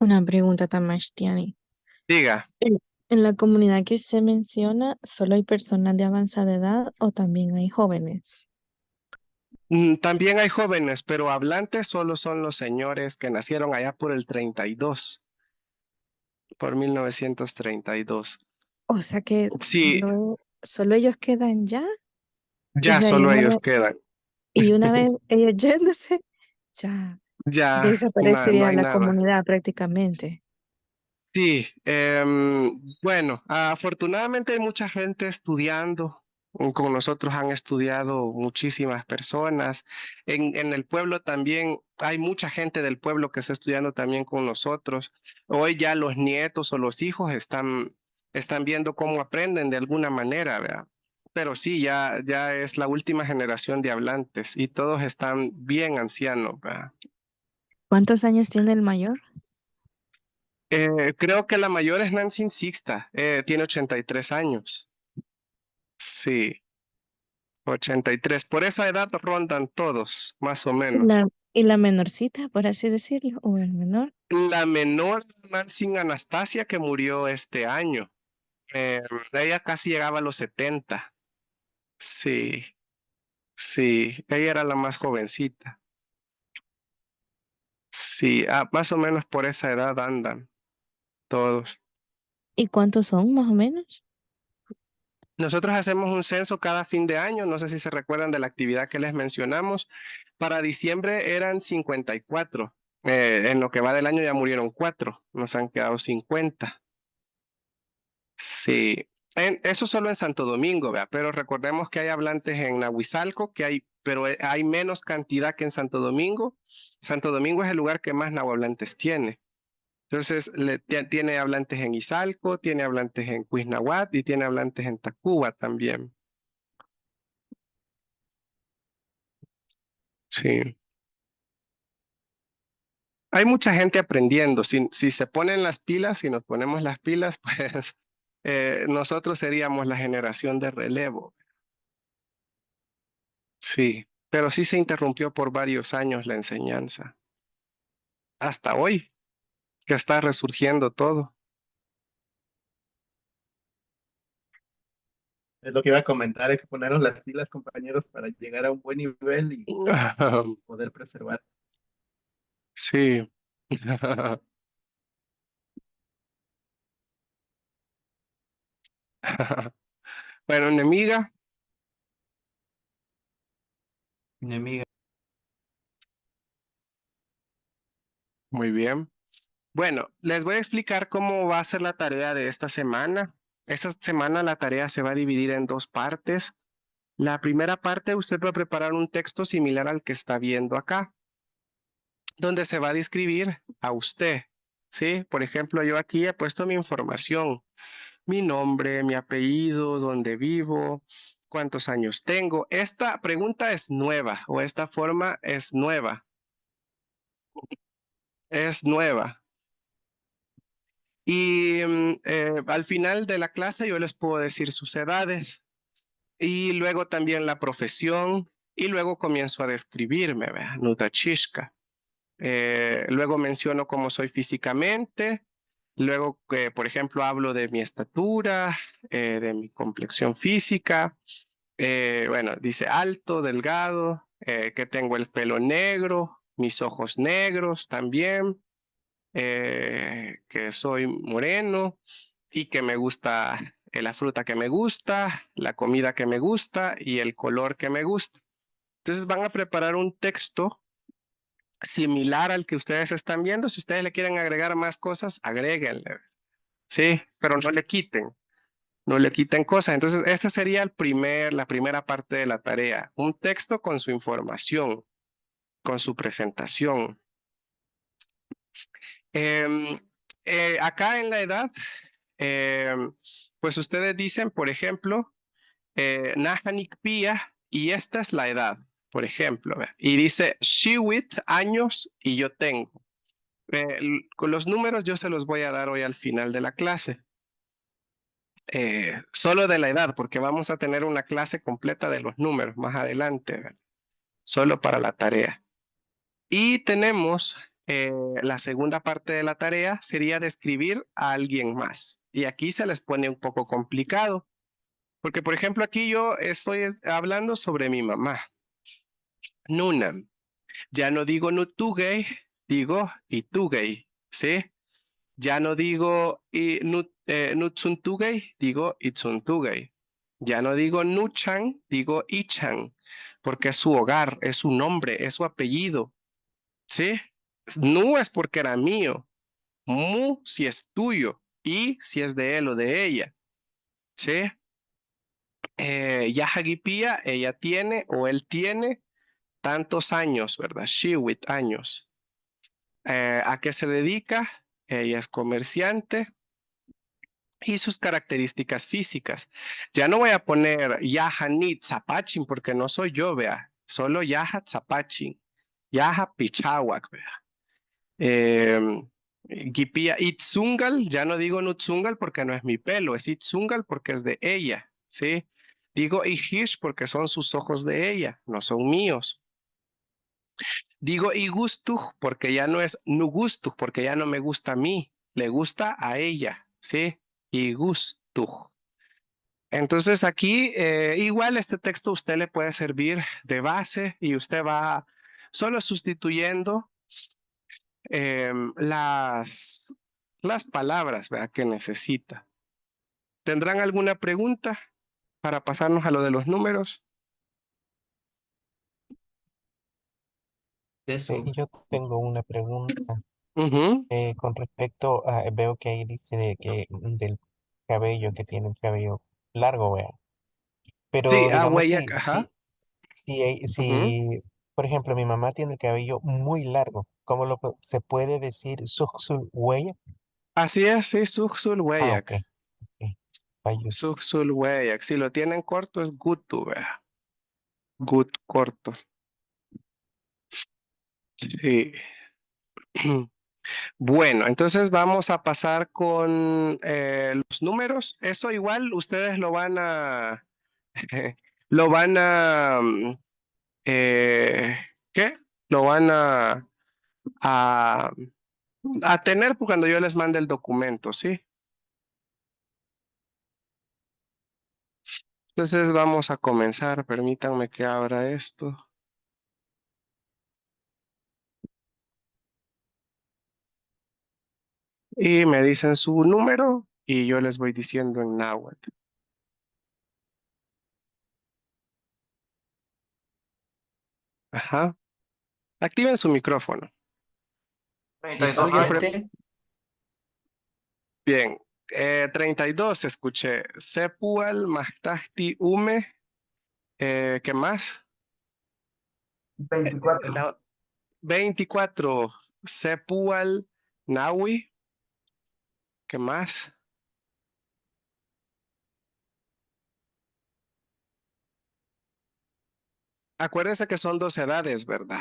Una pregunta, Tamashtiani. Diga. En la comunidad que se menciona, ¿solo hay personas de avanzada edad o también hay jóvenes? También hay jóvenes, pero hablantes solo son los señores que nacieron allá por el 32, por 1932. O sea que Sí, solo ellos quedan ya. O ya sea, solo ellos quedan. y una vez ellos yéndose, ya Ya no desaparecería hay la nada. comunidad prácticamente. Sí, bueno, afortunadamente hay mucha gente estudiando. Con nosotros han estudiado muchísimas personas. En el pueblo también hay mucha gente del pueblo que está estudiando también con nosotros. Hoy ya los nietos o los hijos están viendo cómo aprenden de alguna manera, ¿verdad? Pero sí, ya es la última generación de hablantes y todos están bien ancianos, ¿verdad? ¿Cuántos años tiene el mayor? Creo que la mayor es Nancy Sixta, tiene 83 años. Sí, 83. Por esa edad rondan todos, más o ¿Y menos. la menorcita, por así decirlo, o el menor? La menor, Nancy Anastasia, que murió este año. Ella casi llegaba a los 70. Sí, sí, ella era la más jovencita. Sí, más o menos por esa edad andan todos. ¿Y cuántos son, más o menos? Nosotros hacemos un censo cada fin de año, no sé si se recuerdan de la actividad que les mencionamos. Para diciembre eran 54. En lo que va del año ya murieron 4, nos han quedado 50. Sí, eso solo en Santo Domingo, ¿vea? Pero recordemos que hay hablantes en Nahuizalco, pero hay menos cantidad que en Santo Domingo. Santo Domingo es el lugar que más nahuablantes tiene. Entonces, tiene hablantes en Izalco, tiene hablantes en Cuisnahuat y tiene hablantes en Tacuba también. Sí. Hay mucha gente aprendiendo. Si se ponen las pilas, si nos ponemos las pilas, pues nosotros seríamos la generación de relevo. Sí, pero sí se interrumpió por varios años la enseñanza. Hasta hoy, que está resurgiendo todo. Es lo que iba a comentar, hay que ponernos las pilas, compañeros, para llegar a un buen nivel y poder preservar. Sí. Bueno, enemiga. Enemiga. Muy bien. Bueno, les voy a explicar cómo va a ser la tarea de esta semana. Esta semana la tarea se va a dividir en dos partes. La primera parte, usted va a preparar un texto similar al que está viendo acá, donde se va a describir a usted, ¿sí? Por ejemplo, yo aquí he puesto mi información, mi nombre, mi apellido, dónde vivo, cuántos años tengo. Esta pregunta es nueva o esta forma es nueva. Es nueva. Y al final de la clase yo les puedo decir sus edades y luego también la profesión y luego comienzo a describirme, ¿verdad? Nutachishka. Luego menciono cómo soy físicamente, luego, por ejemplo, hablo de mi estatura, de mi complexión física. Bueno, dice alto, delgado, que tengo el pelo negro, mis ojos negros también, que soy moreno y que me gusta la fruta que me gusta, la comida que me gusta y el color que me gusta. Entonces van a preparar un texto similar al que ustedes están viendo. Si ustedes le quieren agregar más cosas, agréguenle. Sí, pero no le quiten cosas. Entonces, esta sería la primera parte de la tarea. Un texto con su información, con su presentación. Acá en la edad, pues ustedes dicen, por ejemplo, Nahanik Pia, y esta es la edad, por ejemplo, y dice Shiwit años y yo tengo. Con los números yo se los voy a dar hoy al final de la clase. Solo de la edad, porque vamos a tener una clase completa de los números más adelante, ¿verdad? Solo para la tarea. Y tenemos la segunda parte de la tarea, sería describir a alguien más. Y aquí se les pone un poco complicado, porque por ejemplo aquí yo estoy hablando sobre mi mamá, Nunam. Ya no digo Nutugay, digo Itugay, ¿sí? Ya no digo Nutsuntugay, digo Itsuntugay. Ya no digo Nuchan, digo Ichan, porque es su hogar, es su nombre, es su apellido, ¿sí? Nu es porque era mío, Mu si es tuyo y si es de él o de ella, ¿sí? Yahagipia, ella tiene o él tiene tantos años, ¿verdad? Shiwit, años. ¿A qué se dedica? Ella es comerciante. Y sus características físicas. Ya no voy a poner Yaha Nit Zapachin porque no soy yo, vea. Solo Yaha Zapachin. Yaha Pichawak, vea. Gipia Itzungal, ya no digo Nutzungal porque no es mi pelo, es Itzungal porque es de ella, ¿sí? Digo Ihish porque son sus ojos de ella, no son míos. Digo Igustuj porque ya no es Nugustuj, porque ya no me gusta a mí, le gusta a ella, ¿sí? Igustuj. Entonces aquí igual este texto usted le puede servir de base y usted va solo sustituyendo las palabras, ¿verdad?, que necesita. ¿Tendrán alguna pregunta para pasarnos a lo de los números? Eso. Yo tengo una pregunta Ujú. con respecto a, veo que ahí dice de que del cabello, que tiene el cabello largo, vea. Sí, Pero digamos, huella, ajá. Ujú. si, por ejemplo, mi mamá tiene el cabello muy largo, ¿cómo se puede decir su huella? Así es, sí, Suxul Ah, Weyak. ok. Ok. Payus. Suxul Weyak. Si lo tienen corto es Gutu, ¿verdad? Gut corto. Sí. Bueno, entonces vamos a pasar con los números. Eso igual ustedes lo van a, lo van a, ¿qué? Lo van a, a tener cuando yo les mande el documento, ¿sí? Entonces vamos a comenzar. Permítanme que abra esto. Y me dicen su número y yo les voy diciendo en náhuatl. Ajá. Activen su micrófono. 17. Bien. 32 escuché. Sepual, Mahtahti, Ume. ¿Qué más? 24. 24. Sepual, Nawi. ¿Qué más? Acuérdense que son 2 edades, ¿verdad?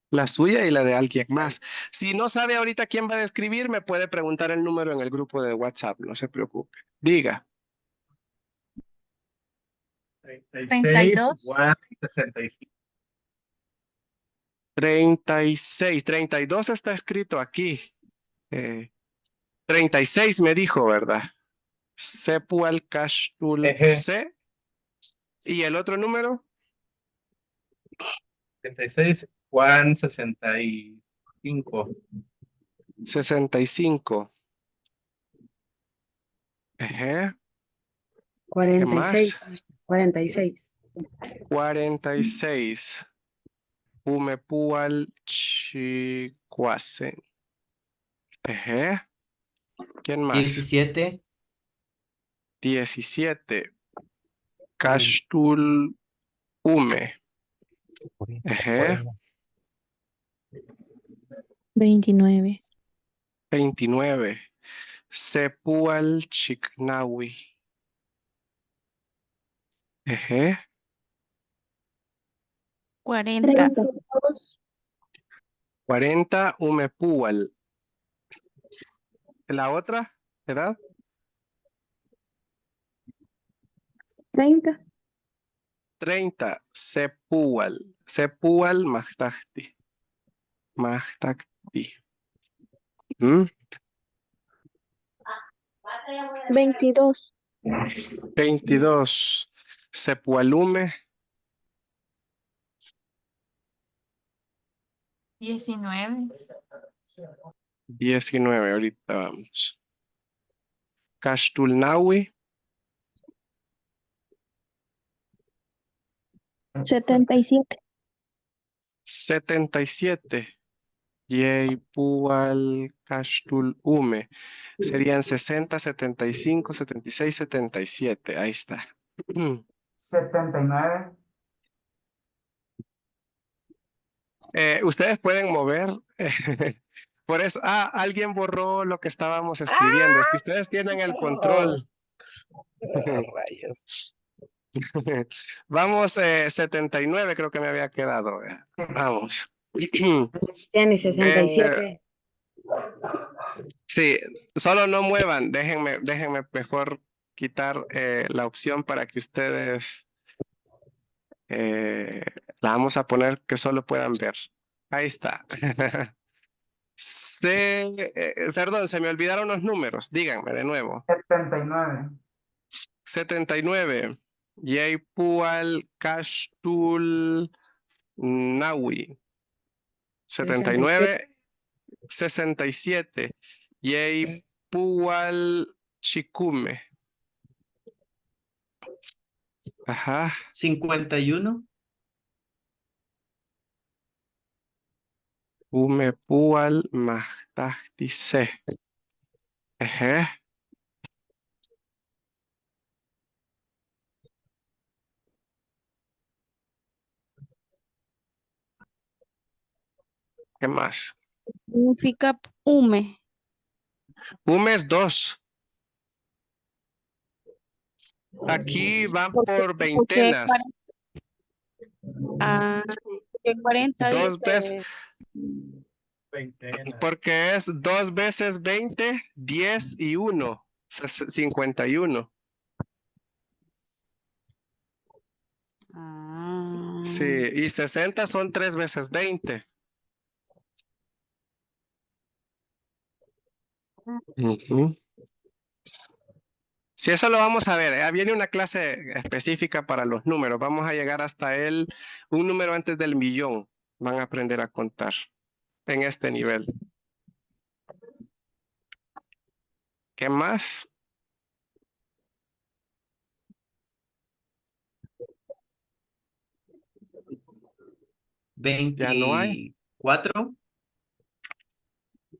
La suya y la de alguien más. Si no sabe ahorita quién va a describir, me puede preguntar el número en el grupo de WhatsApp, no se preocupe. Diga. 36, Juan 65. 36. 32 está escrito aquí. 36 me dijo, ¿verdad? Sepual Kashtul C. ¿Y el otro número? 36, Juan 65. 65. Ejé. ¿Qué 46. más? 46. 46. Umepual Chicuasen. Ejé. ¿Quién más? 17. 17. Kashtul Ume. Ejé. 29. 29. Sepual Chiknawi. Ejé. 40. 40. Umepual. ¿La otra edad? 30. 30. Sepual. Sepual Mahtahti. Mahtahti. 22. 22. Sepualume. 19. 19. Ahorita vamos. Kashtulnawi. 77. 77. Yeipual Kashtul Ume. Serían 60, 75, 76, 77. Ahí está. 79. Ustedes pueden mover. Por eso, alguien borró lo que estábamos escribiendo. Es que ustedes tienen el control. Rayos. Vamos, 79 creo que me había quedado. Vamos. Tiene 67. Sí, solo no muevan. Déjenme mejor quitar la opción para que ustedes la vamos a poner que solo puedan ver. Ahí está. Perdón, se me olvidaron los números. Díganme de nuevo. 79. 79. Yeipual Kashtul Nawi. 79. 67. Yeipual Chikume. Ajá. 51. Umepual Mahtahti C. Ejé. ¿Qué más? Significa hume. Ume es 2. Aquí van por veintenas. Que 40 2 veces. dice. Veintena. Porque es 2 veces 20, 10 y 1, 51. Sí, y 60 son 3 veces 20. Ujú. Sí, eso lo vamos a ver. Viene una clase específica para los números. Vamos a llegar hasta un número antes del millón. Van a aprender a contar en este nivel. ¿Qué más? 24.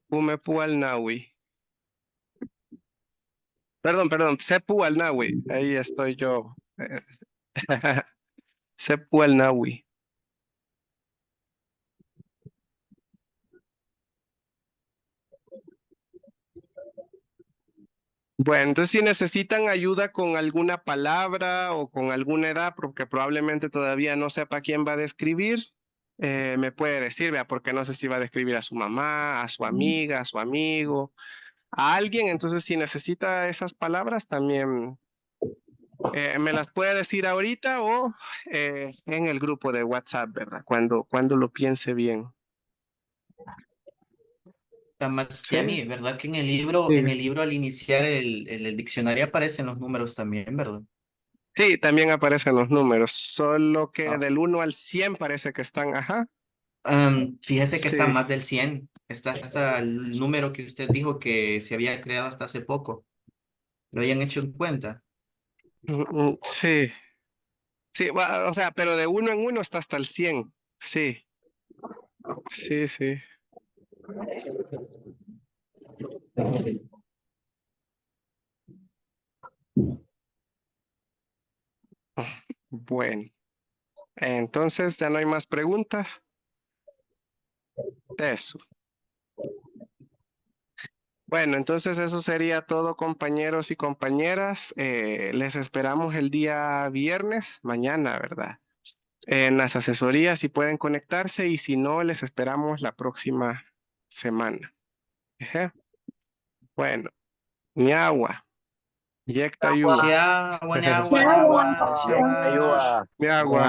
Umepu al Nawi. Perdón, Sepu al Nawi. Ahí estoy yo. Sepu al Nawi. Bueno, entonces si necesitan ayuda con alguna palabra o con alguna edad, porque probablemente todavía no sepa quién va a describir, me puede decir, vea, porque no sé si va a describir a su mamá, a su amiga, a su amigo, a alguien. Entonces, si necesita esas palabras, también me las puede decir ahorita o en el grupo de WhatsApp, ¿verdad? Cuando lo piense bien. Tamastiani, ¿verdad que en el Sí. libro al iniciar el diccionario aparecen los números también, ¿verdad? Sí, también aparecen los números, solo que Ah, del 1 al 100 parece que están, ajá. Fíjese que está Sí. más del 100. Está hasta el número que usted dijo que se había creado hasta hace poco. ¿Lo hayan hecho en cuenta? Sí. Sí, o sea, pero de 1 en 1 está hasta el 100. Sí, sí, sí. Bueno, entonces ya no hay más preguntas. Eso. Bueno, entonces eso sería todo, compañeros y compañeras. Les esperamos el día viernes, mañana, ¿verdad? En las asesorías si pueden conectarse y si no, les esperamos la próxima semana. Ejé. Bueno, Ñagua, Yectayú, Chao, Chao. Shawar. Ñagua.